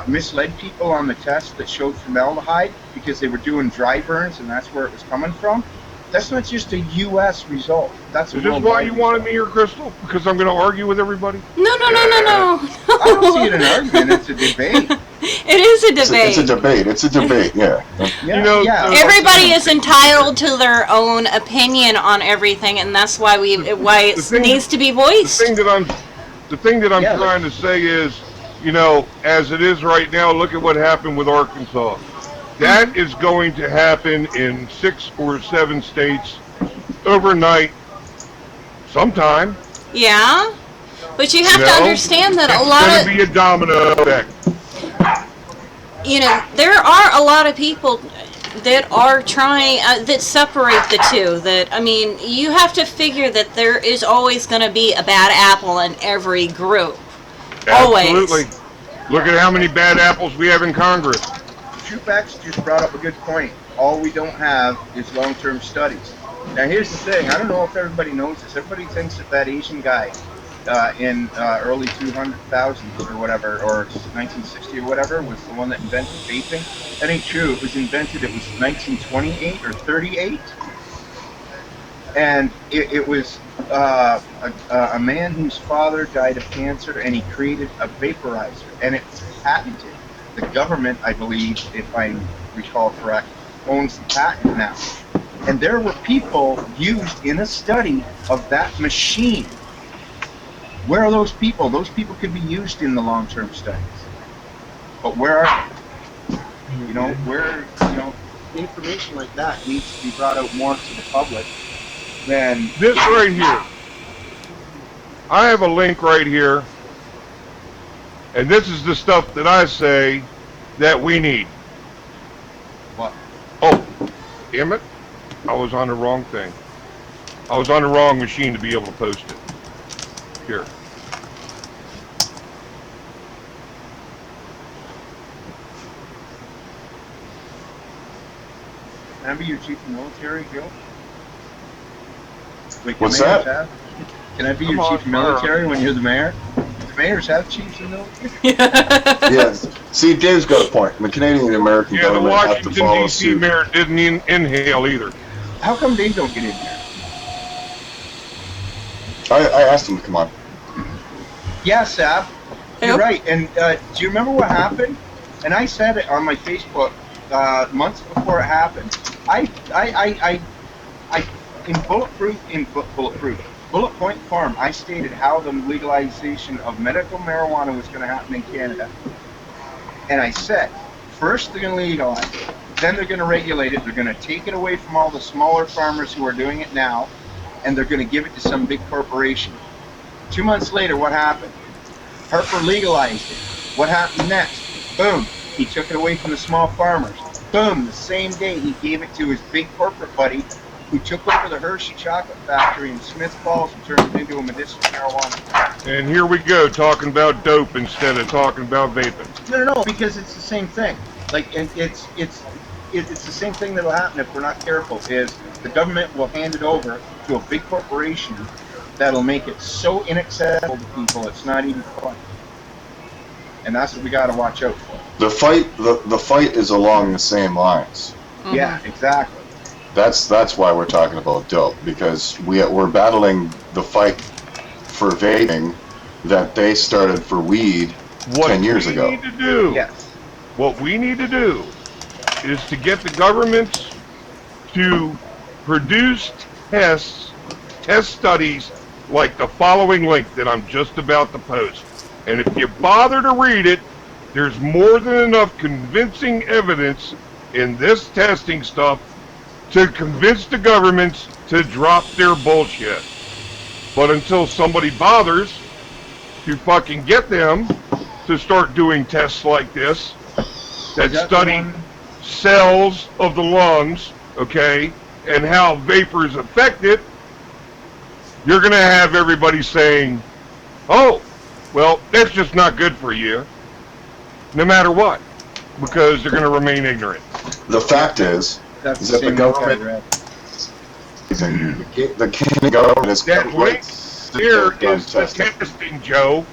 misled people on the test that showed formaldehyde because they were doing dry burns, and that's where it was coming from. That's not just a U.S. result. That's a is this why worldwide you wanted result. me here, Crystal? Because I'm going to argue with everybody? No. I don't see it an argument. It's a debate. It is a debate. It's a debate. It's a debate, yeah. Yeah, You know, yeah. Everybody is entitled to their own opinion on everything, and that's why it thing- needs to be The voiced. thing that I'm Yeah, trying to say is, you know, as it is right now, look at what happened with Arkansas. That is going to happen in 6 or 7 states overnight sometime. Yeah, but you have to No, understand that a It's lot going of to be a domino effect. there are a lot of people that are trying that separate the two. That I mean, you have to figure that there is always going to be a bad apple in every group. Always. Absolutely. Look at how many bad apples we have in Congress. Truex just brought up a good point. All we don't have is long-term studies. Now, here's the thing. I don't know if everybody knows this. Everybody thinks that Asian guy in early 200,000s or whatever, or 1960 or whatever, was the one that invented vaping. That ain't true. It was 1928 or 38. And it was a man whose father died of cancer, and he created a vaporizer, and it's patented. The government, I believe, if I recall correct, owns the patent now. And there were people used in a study of that machine Where are those people? Those people could be used in the long-term studies. But where are they? You know, information like that needs to be brought out more to the public than This right here. I have a link right here, and this is the stuff that I say that we need. what? Oh, damn it. I was on the wrong thing. I was on the wrong machine to be able to post it. Here. Can I be your chief of military, Joe? Wait, What's mayors that? Can I be Come your on, chief of military when you're the mayor? Do the mayors have chiefs of military? Yes. See, Dave's got a point. The Canadian and American Yeah, the government have to Washington, follow D.C. suit. mayor didn't inhale either. How come they don't get in there? I asked him to come on. Yeah, Sab, you're Yep. right. And do you remember what happened? And I said it on my Facebook months before it happened. In Bullet Point Farm, I stated how the legalization of medical marijuana was going to happen in Canada. And I said, first they're going to legalize it, then they're going to regulate it, they're going to take it away from all the smaller farmers who are doing it now, and they're going to give it to some big corporation. 2 months later, what happened? Harper legalized it. What happened next? Boom, he took it away from the small farmers. Boom, the same day he gave it to his big corporate buddy who took over the Hershey chocolate factory in Smith Falls and turned it into a medicinal marijuana. And here we go, talking about dope instead of talking about vaping. No, because it's the same thing. Like, and it's the same thing that'll happen if we're not careful. Is the government will hand it over to a big corporation that'll make it so inaccessible to people it's not even fun. And that's what we got to watch out for. The fight is along the same lines. Mhm. Yeah, exactly. That's why we're talking about dope, because we're battling the fight for vaping that they started for weed What 10 years we ago. need to do, Yes. what we need to do is to get the governments to produce test studies like the following link that I'm just about to post. And if you bother to read it, there's more than enough convincing evidence in this testing stuff to convince the governments to drop their bullshit. But until somebody bothers to fucking get them to start doing tests like this that Is that the study one- cells of the lungs, okay, and how vapors affect it, you're going to have everybody saying, oh, well, that's just not good for you, no matter what, because they're going to remain ignorant. The fact is That's that the the same government- book I read. the Canadian government is That link there is the testing, Joe.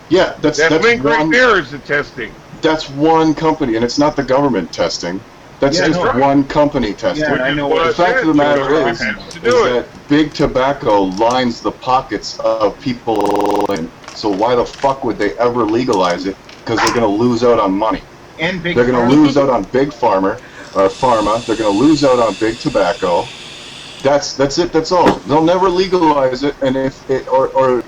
Yeah, that's That link right one. there is the testing. That's one company, and it's not the government testing. That's Yeah, just no. one company testing. Yeah, I know Which is what The I fact said, of the matter Joe, is has to do it. that big tobacco lines the pockets of people, and so why the fuck would they ever legalize it? Because they're going to lose out on money. And big They're going Pharma. to lose out on big pharma. They're going to lose out on big tobacco. That's it. That's all. They'll never legalize it, and if it or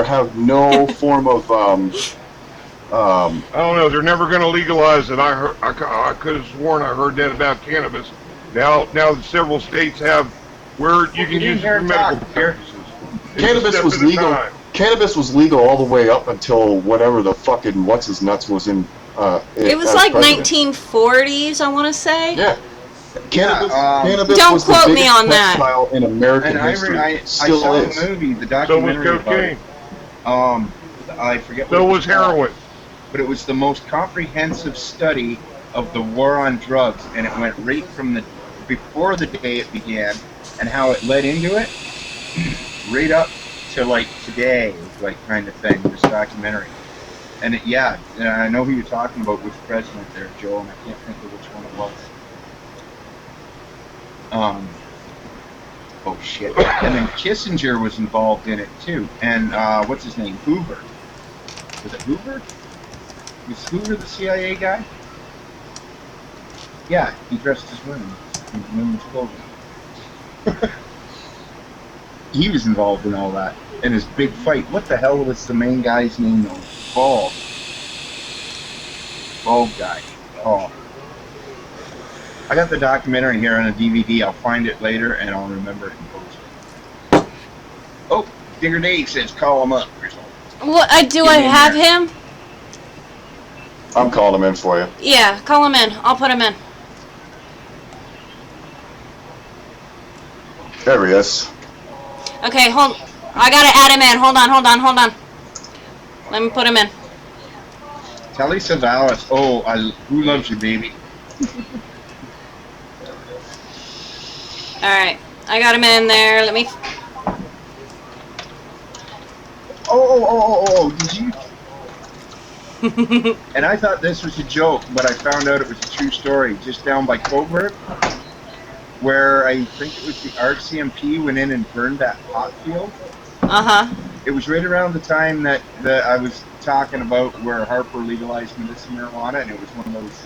have no form of I don't know. They're never going to legalize it. I could have sworn I heard that about cannabis. Now several states have where you can use it for medical purposes. It's a Cannabis step was at a legal. time. Cannabis was legal all the way up until whatever the fucking what's his nuts was in. It was as like president. 1940s, I want to say. Yeah. Cannabis, cannabis Don't was the quote me biggest on that. textile in American And I history. Still saw is. the movie, the So was documentary about it. cocaine. I forget So what it was called, heroin. but it was the most comprehensive study of the war on drugs, and it went right from the before the day it began and how it led into it, right up to like today, like kind of thing. This documentary, and and I know who you're talking about, which president there, Joe, and I can't think of which one it was. Oh shit! And then Kissinger was involved in it too, and what's his name? Hoover. Was it Hoover? Was Hoover the CIA guy? Yeah, he dressed as women in women's clothing. he was involved in all that in his big fight. What the hell was the main guy's name though? Bald guy. Oh, I got the documentary here on a DVD. I'll find it later and I'll remember it and post it. Oh, Digger Dave says call him up. What? Do I have him? I'm calling him in for you. Yeah, call him in. I'll put him in. There he is. Okay, hold. I gotta add him in. Hold on. Let me put him in. Telly Savalas. Oh, who loves you, baby? All right, I got him in there. Let me. Oh, did you? And I thought this was a joke, but I found out it was a true story. Just down by Coburg, where I think it was the RCMP went in and burned that hot field. It was right around the time that I was talking about where Harper legalized medicinal marijuana, and it was one of those,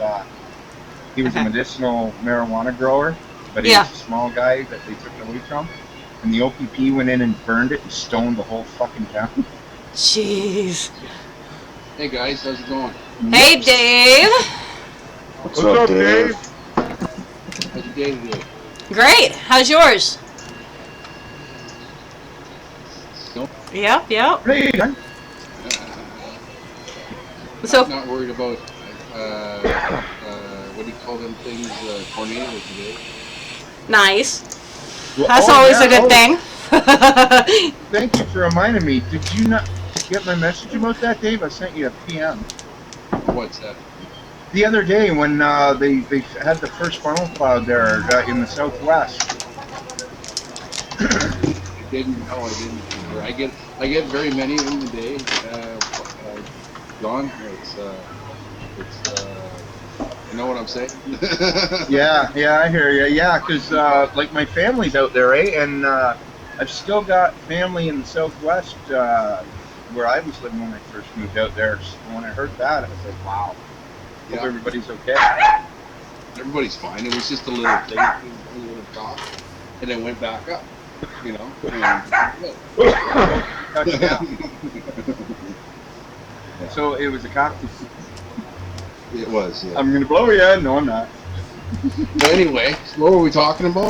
he was a medicinal marijuana grower, but he was a small guy that they took it away from. And the OPP went in and burned it and stoned the whole fucking town. Jeez. Hey guys, how's it going? Hey, Dave. What's up, Dave? How's your day today? Great. How's yours? Nope. Yep. Hey, man. So. I'm not worried about, what do you call them things, tornadoes today. Nice. That's always a good thing. Thank you for reminding me. Did you not get my message about that, Dave? I sent you a PM. What's that? The other day when they had the first funnel cloud there in the southwest. I didn't. I get very many of them a day. John, you know what I'm saying? Yeah, I hear you. Yeah, because like my family's out there, and I've still got family in the southwest where I was living when I first moved out there. So when I heard that, I was like, wow. Hope everybody's okay. Everybody's fine. It was just a little thing, a little talk, and then went back up. You know. So it was a cocktail. It was. Yeah. I'm gonna blow you. No, I'm not. But anyway, what were we talking about?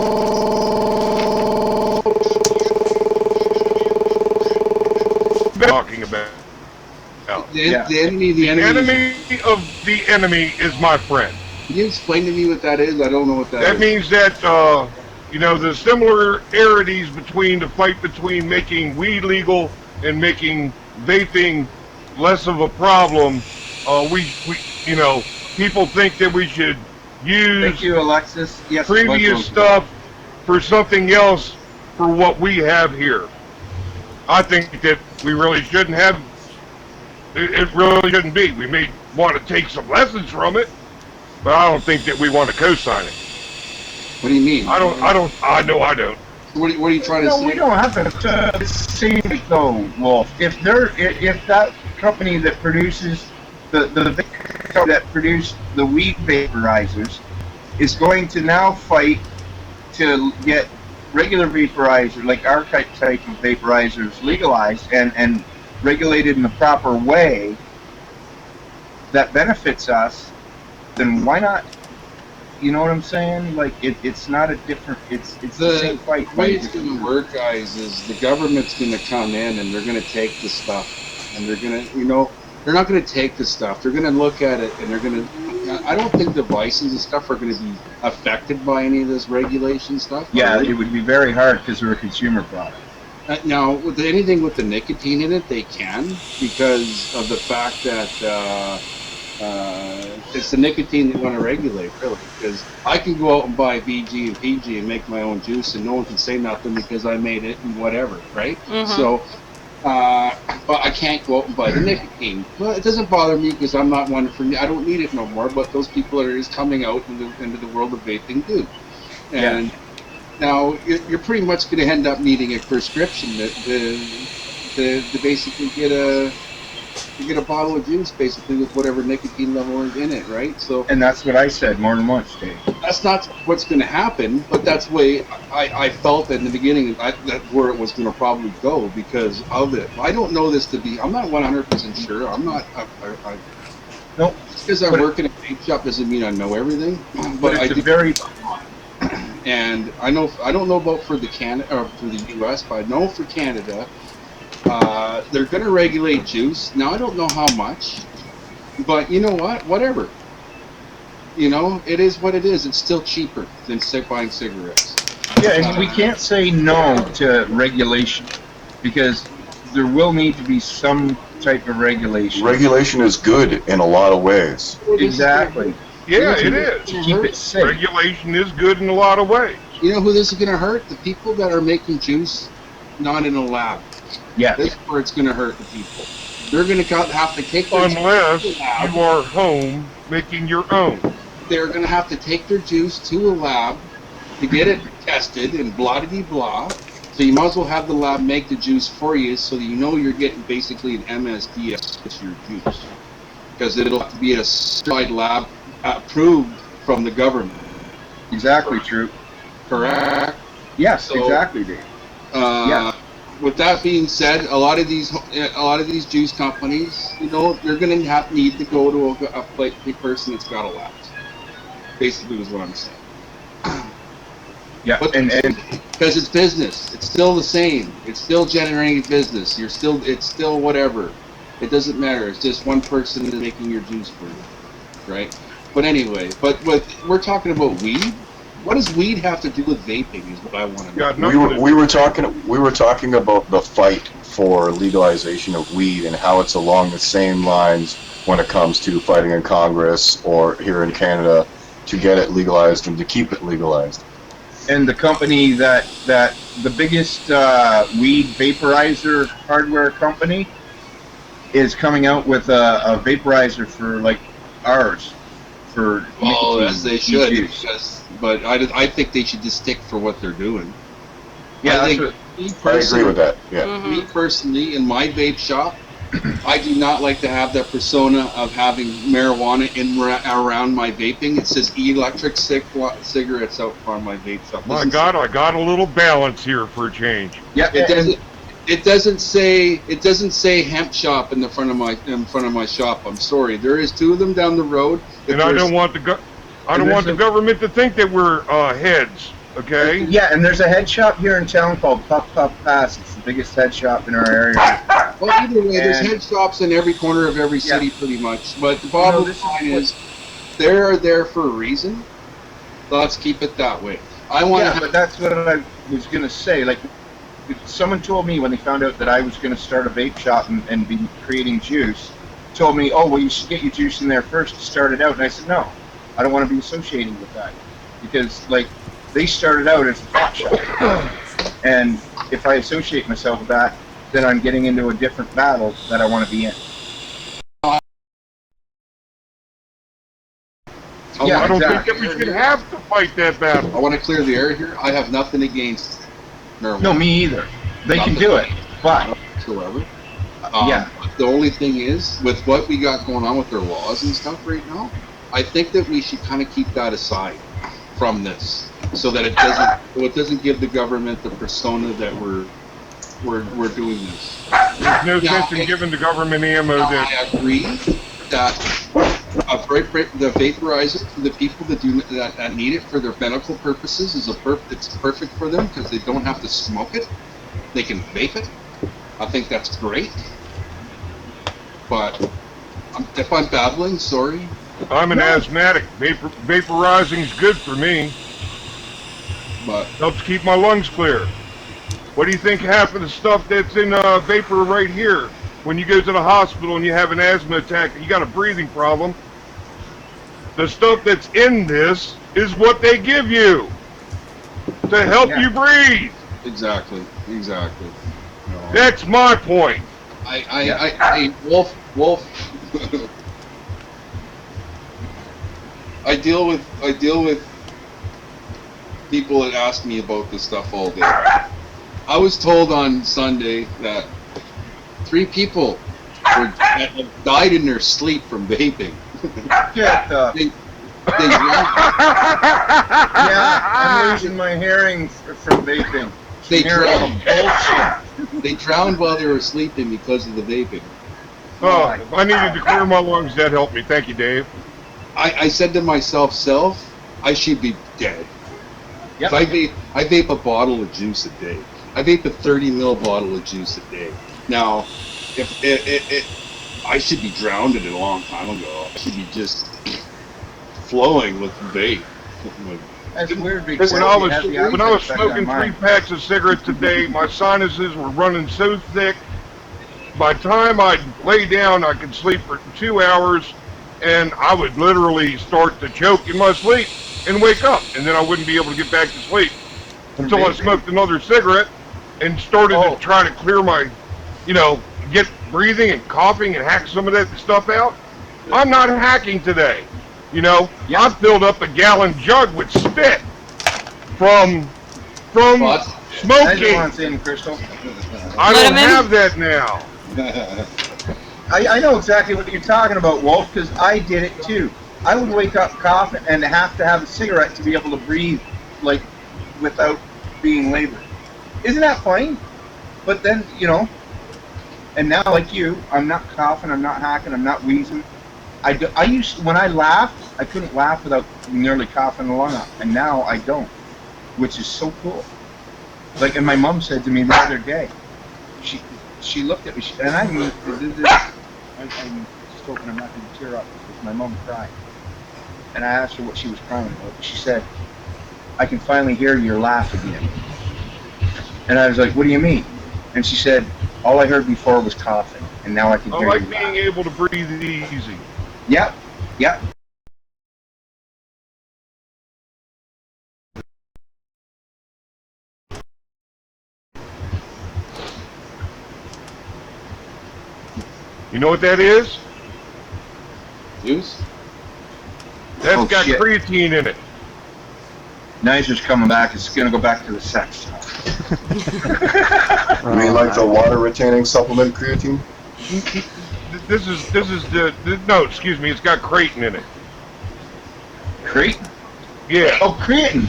Talking about. The enemy of the enemy. Enemy of the enemy is my friend. Can you explain to me what that is? I don't know what that is. That means that, the similarities between the fight between making weed legal and making vaping less of a problem. People think that we should use Thank you, Alexis. Yes, previous stuff for something else for what we have here. I think that we really shouldn't have. It really shouldn't be. We may want to take some lessons from it, but I don't think that we want to co-sign it. What do you mean? I don't. I know I don't. What are you trying to say? We don't have to say it though, Wolf. If that company that produces that produce the weed vaporizers is going to now fight to get regular vaporizers, like our type of vaporizers, legalized and regulated in the proper way that benefits us, then why not? You know what I'm saying? Like it's not a different. It's the same fight. The way it's going to work, guys, is the government's going to come in and they're going to take the stuff, and they're going to, they're not going to take the stuff. They're going to look at it, and they're going to. I don't think devices and stuff are going to be affected by any of this regulation stuff. Yeah, it would be very hard because they're a consumer product. Now, with anything with the nicotine in it, they can, because of the fact that it's the nicotine they want to regulate, really. Because I can go out and buy VG and PG and make my own juice, and no one can say nothing because I made it and whatever, right? Mm-hmm. So, but I can't go out and buy the nicotine. Well, it doesn't bother me because I'm not one for. I don't need it no more. But those people that are coming out into the world of vaping do, and. Yeah. Now, you're pretty much going to end up needing a prescription to basically get You get a bottle of juice basically with whatever nicotine level is in it, right? So And that's what I said more than once, Dave. that's not what's going to happen, but that's the way I felt in the beginning that where it was going to probably go because of it. I don't know this to be. I'm not 100% sure. I'm not. Nope. Just because I But work in a vape shop doesn't mean I know everything. But I it's do. a very And I don't know about for the for the U.S., but I know for Canada, they're going to regulate juice. Now I don't know how much, but you know what? Whatever. You know, it is what it is. It's still cheaper than buying cigarettes. Yeah, and we can't say no to regulation because there will need to be some type of regulation. Regulation is good in a lot of ways. Exactly. Yeah, To it is. Keep it safe. Regulation is good in a lot of ways. You know who this is going to hurt? The people that are making juice not in a lab. Yeah. That's where it's going to hurt the people. They're going to have to take their Unless juice to a lab. you are home making your own. They're going to have to take their juice to a lab to get it tested and blah-de-blah. So you might as well have the lab make the juice for you so that you know you're getting basically an MSD as your juice. Because it'll have to be a certified lab approved from the government. Exactly true. Correct? Yes, So- exactly, Dave. Yeah. With that being said, a lot of these juice companies, you know, they're going to need to go to a person that's got a lab. Basically, is what I'm saying. Yeah, But and because it's business, it's still the same. It's still generating business. It's still whatever. It doesn't matter. It's just one person is making your juice for you, right? But anyway, we're talking about weed. What does weed have to do with vaping? Is what I want to know. Got nothing to We were talking about the fight for legalization of weed and how it's along the same lines when it comes to fighting in Congress or here in Canada to get it legalized and to keep it legalized. and the company that the biggest weed vaporizer hardware company is coming out with a vaporizer for like ours for Well, nicotine as they should, use. but I think they should just stick for what they're doing. Yeah, I that's think what, I agree with that. Yeah. Mhm. Me personally, in my vape shop, I do not like to have that persona of having marijuana around my vaping. It says electric cigarettes out on my vape shop. My God, I got a little balance here for a change. yeah, It and- doesn't. It doesn't say hemp shop in front of my shop. I'm sorry. There is two of them down the road. And I don't want the government to think that we're heads, okay? yeah, and there's a head shop here in town called Puff Puff Pass. It's the biggest head shop in our area. Well, either way, there's And- head shops in every corner of every city, pretty much. But the bottom this is line what- is, they're there for a reason. Let's keep it that way. I want Yeah, to but that's what I was gonna say. Like, someone told me when they found out that I was gonna start a vape shop and be creating juice, told me, "Oh, well, you should get your juice in there first to start it out." And I said, "No, I don't want to be associated with that because, like, they started out as a pot shop, and if I associate myself with that, then I'm getting into a different battle that I want to be in." Yeah, I don't think exactly. that we should have to fight that battle. I want to clear the air here. I have nothing against marijuana. No, me either. They can do it, but whatsoever. Yeah. The only thing is, with what we got going on with their laws and stuff right now, I think that we should kind of keep that aside from this, so that it doesn't give the government the persona that we're doing this. There's no Yeah, sense in giving the government ammo Now, that I agree that the vaporizer for the people that need it for their medical purposes it's perfect for them because they don't have to smoke it. They can vape it. I think that's great. But if I'm babbling, sorry. I'm an asthmatic. Vaporizing's good for me. But Helps keep my lungs clear. What do you think half of the stuff that's in vapor right here? When you go to the hospital and you have an asthma attack, you got a breathing problem. The stuff that's in this is what they give you to help you breathe. exactly. That's my point. Wolf. I deal with people that ask me about this stuff all day. I was told on Sunday that 3 people have died in their sleep from vaping. Shut up. They Yeah, I'm losing my hearing from vaping. They Hearing all drowned. the bullshit. They drowned while they were sleeping because of the vaping. Oh, if I needed to clear my lungs, that helped me. Thank you, Dave. I said to myself, I should be dead. Yep. I vape a bottle of juice a day. I vape a 30 ml bottle of juice a day. Now, if I should be drowned in it a long time ago. I should be just flowing with vape. That's weird because When I was smoking 3 packs of cigarettes a day, my sinuses were running so thick. By the time I'd lay down, I could sleep for 2 hours, and I would literally start to choke in my sleep and wake up, and then I wouldn't be able to get back to sleep until I smoked another cigarette and started to try to clear my, get breathing and coughing and hack some of that stuff out. I'm not hacking today. I filled up a gallon jug with spit from smoking. I don't have that now. I know exactly what you're talking about, Wolf, because I did it too. I would wake up coughing and have to have a cigarette to be able to breathe, like, without being labored. Isn't that funny? But then, and now, like you, I'm not coughing, I'm not hacking, I'm not wheezing. When I laughed, I couldn't laugh without nearly coughing a lung up, and now I don't, which is so cool. Like, and my mom said to me the other day, she looked at me, and I'm just hoping I'm not going to tear up because my mom cried. And I asked her what she was crying about. She said, I can finally hear your laugh again. And I was like, what do you mean? And she said, all I heard before was coughing, and now I can hear you laugh. I like being able to breathe easy. Yep. You know what that is? Juice? That's got creatine in it. Nicer's coming back. It's going to go back to the sex talk. I mean, like the water retaining supplement creatine? This is no, excuse me, it's got creatine in it. Creatine? Yeah. Oh, creatine.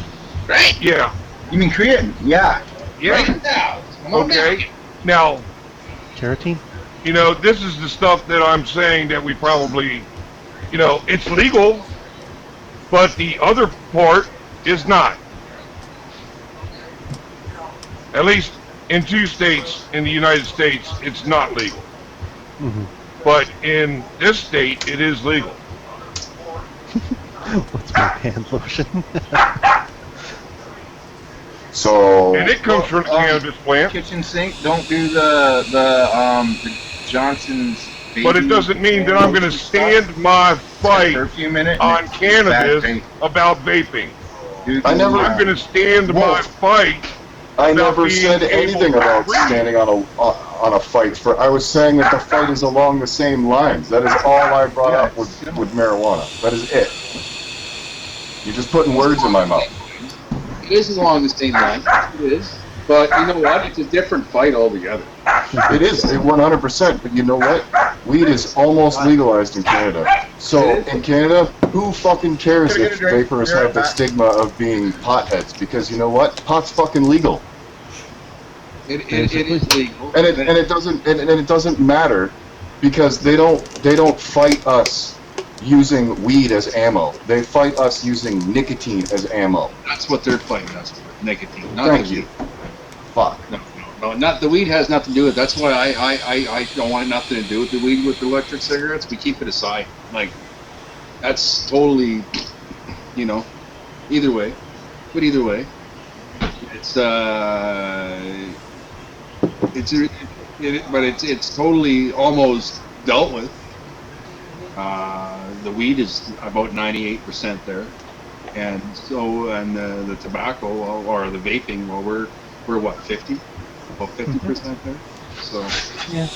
Right? Yeah. You mean creatine? Yeah. Yeah. Okay. Now, Carotene? This is the stuff that I'm saying that we probably, it's legal, but the other part is not. At least in 2 states in the United States, it's not legal. Mm-hmm. But in this state, it is legal. What's my hand lotion? So. And it comes from the cannabis plant. Kitchen sink. Don't do the Johnson's. But it doesn't mean that I'm going to stand my fight on cannabis about vaping. I'm going to stand my fight. I never said anything about standing on a fight. I was saying that the fight is along the same lines. That is all I brought up with marijuana. That is it. You're just putting words in my mouth. It is along the same line. It is. But you know what? It's a different fight altogether. It is, 100%. But you know what? Weed is almost legalized in Canada. So in Canada, who fucking cares if vapors have the stigma of being potheads? Because you know what? Pot's fucking legal. It is legal. And it doesn't matter because they don't fight us using weed as ammo. They fight us using nicotine as ammo. That's what they're fighting us with, nicotine. Not Thank you. Fuck. No, not the weed has nothing to do with it. That's why I don't want nothing to do with the weed with the electric cigarettes. We keep it aside. Like, that's totally, either way. But either way, it's totally almost dealt with. The weed is about 98% there, and the tobacco or the vaping, well, we're what, 50? About 50% there. So Yeah.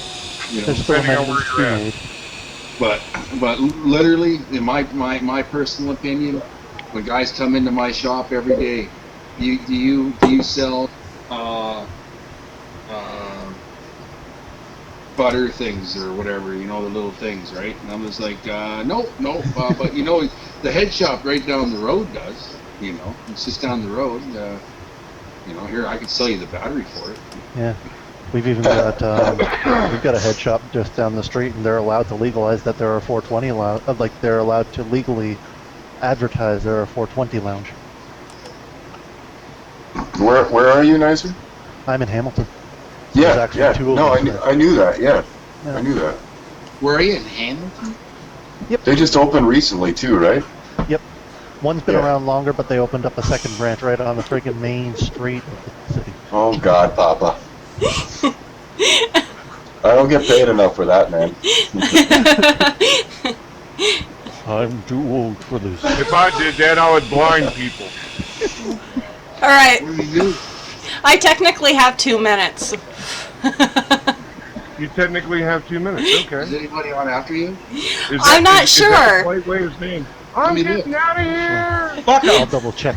Depending on where you're at. But literally, in my personal opinion, when guys come into my shop every day, do you sell butter things or whatever, you know, the little things, right? And I was like, no, but you know, the head shop right down the road does, you know, it's just down the road. You know, here I can sell you the battery for it. Yeah. We've even got we've got a head shop just down the street, and they're allowed to legalize that there are 420 like they're allowed to legally advertise there are 420 lounge. Where are you, Nicer? I'm in Hamilton. Yeah, There's actually yeah. two of No, them. I knew that. Yeah, Yeah. I knew that. Where are you, in Hamilton? They just opened recently too, right? Yep. One's been Yeah. around longer, but they opened up a second branch right on the freaking main street of the city. Oh God, Papa. I don't get paid enough for that, man. I'm too old for this. If I did that, I would blind people. All right. What do you do? I technically have 2 minutes. You technically have 2 minutes. Okay. Is anybody on after you? I'm not sure. Is that the polite way of saying, I'm me getting look. out of here. Fuck I'll off. double check.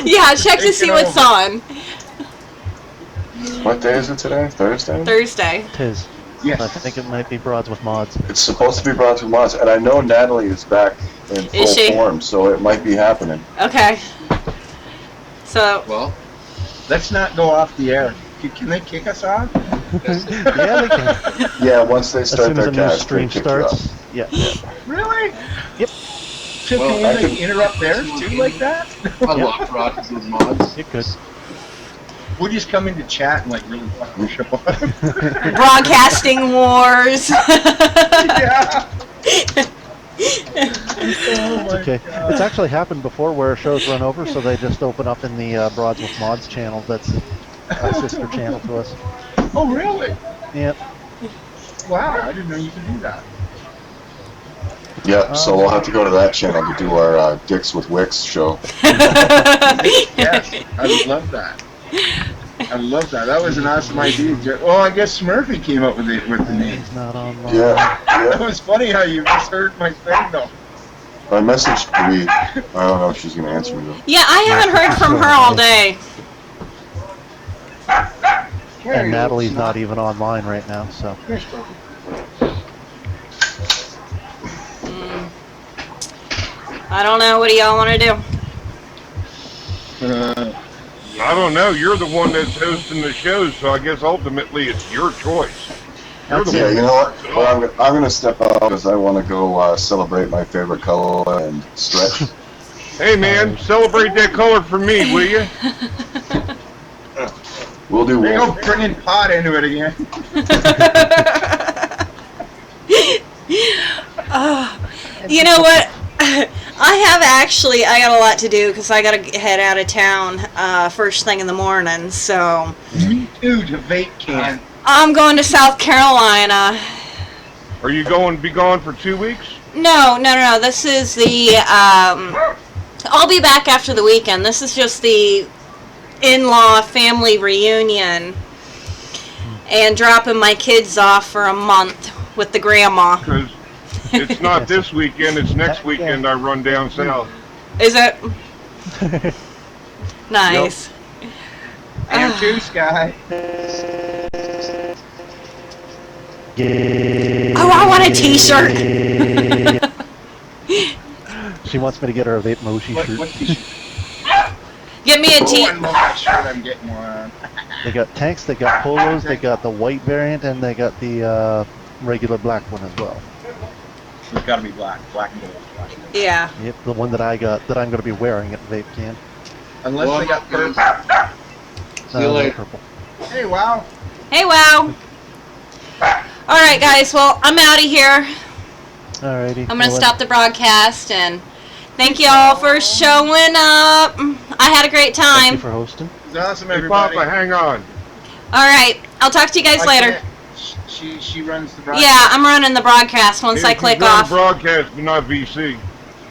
Yeah, check to see what's on. What day is it today? Thursday? Thursday. Tis. Yes. I think it might be Broads with Mods. It's supposed to be brought to Moss, and I know Natalie is back in full Is she? form, so it might be happening. Okay. So, Well, Let's not go off the air. Can they kick us off? Yeah, they can. Yeah, once they As start soon as their a new cast, stream they kick you starts. off. Yeah. Really? Yep. So Well, can I we like, could- interrupt theirs too like that? I love Broads with mods. It could. We'll just come into chat and like really fucking show up. broadcasting wars. Yeah. Oh my Okay. God. It's actually happened before where shows run over, so they just open up in the Broads with Mods channel. That's a sister channel to us. Oh really? Yep. Wow, I didn't know you could do that. Yep, so we'll have to go to that channel to do our Dicks with Wicks show. Yes, I would love that. I love that. That was an awesome idea. Well, I guess Smurfy came up with the name. He's not online. Yeah, That yeah. was funny how you misheard my thing though. I messaged Louise. I don't know if she's going to answer me though. Yeah, I haven't heard from her all day. And Natalie's not even online right now, so. I don't know. What do y'all want to do? I don't know. You're the one that's hosting the show, so I guess ultimately it's your choice. You're the Yeah, one. you know what? Well, I'm going to step out because I want to go celebrate my favorite color and stretch. Hey, man, celebrate that color for me, will you? We'll do They go one. bringing pot into it again. You know what? I got a lot to do because I got to head out of town first thing in the morning. So Me too, to vape can. I'm going to South Carolina. Are you going to be gone for 2 weeks? No. This is the. I'll be back after the weekend. This is just the in-law family reunion and dropping my kids off for a month with the grandma. Because it's not this weekend, it's next weekend I run down south. Is it? Nice. And too, Sky. Oh, I want a t-shirt. She wants me to get her a Vape Moshi What shirt. t-shirt? Get me a Oh, I t. love that shirt. I'm getting one. They got tanks, they got polos, they got the white variant, and they got the regular black one as well. It's got to be black and gold. Black and gold. Yeah. Yep, the one that I got that I'm going to be wearing at Vape Can. Unless Well, they got I'm purple. See you they're later. Purple. Hey, wow. Hey, wow. All right, guys. Well, I'm out of here. Alrighty. I'm gonna stop the broadcast and thank you all for showing up. I had a great Thank time. you for hosting. It's awesome, Hey, everybody. Papa, hang on. All right. I'll talk to you guys I later. can't- She runs the broadcast. Yeah, I'm running the broadcast once I She's click running off. broadcast, but not VC.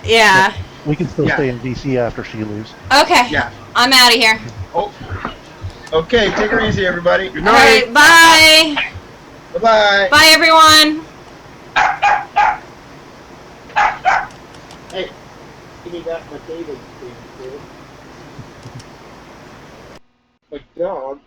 Yeah. We can still Yeah. stay in DC after she leaves. Okay. Yeah. I'm out of here. Oh. Okay, take her easy, everybody. Good All night. right. Bye. Bye-bye. Bye, everyone. Hey, give me back my table, please. My dog.